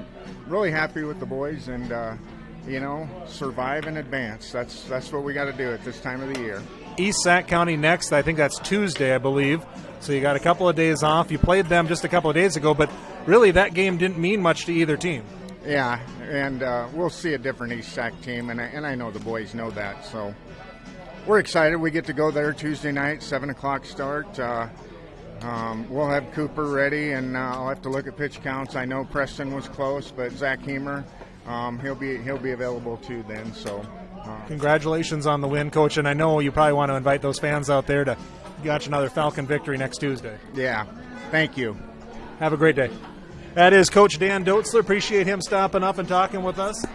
really happy with the boys, and you know, survive and advance. That's what we got to do at this time of the year. East Sac County next. I think that's Tuesday, I believe. So you got a couple of days off. You played them just a couple of days ago, but really that game didn't mean much to either team. Yeah, and we'll see a different East Sac team, and I know the boys know that. So we're excited. We get to go there Tuesday night, 7 o'clock start. We'll have Cooper ready, and I'll have to look at pitch counts. I know Preston was close, but Zach Heemer, he'll be available too then. So, congratulations on the win, Coach. And I know you probably want to invite those fans out there to watch another Falcon victory next Tuesday. Yeah, thank you. Have a great day. That is Coach Dan Doetzler. Appreciate him stopping up and talking with us.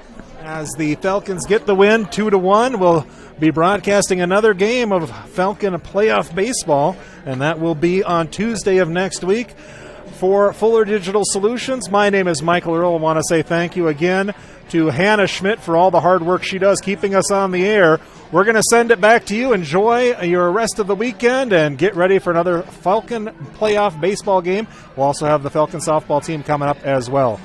As the Falcons get the win, 2-1, we'll be broadcasting another game of Falcon playoff baseball, and that will be on Tuesday of next week. For Fuller Digital Solutions, my name is Michael Earl. I want to say thank you again to Hannah Schmidt for all the hard work she does keeping us on the air. We're going to send it back to you. Enjoy your rest of the weekend and get ready for another Falcon playoff baseball game. We'll also have the Falcon softball team coming up as well.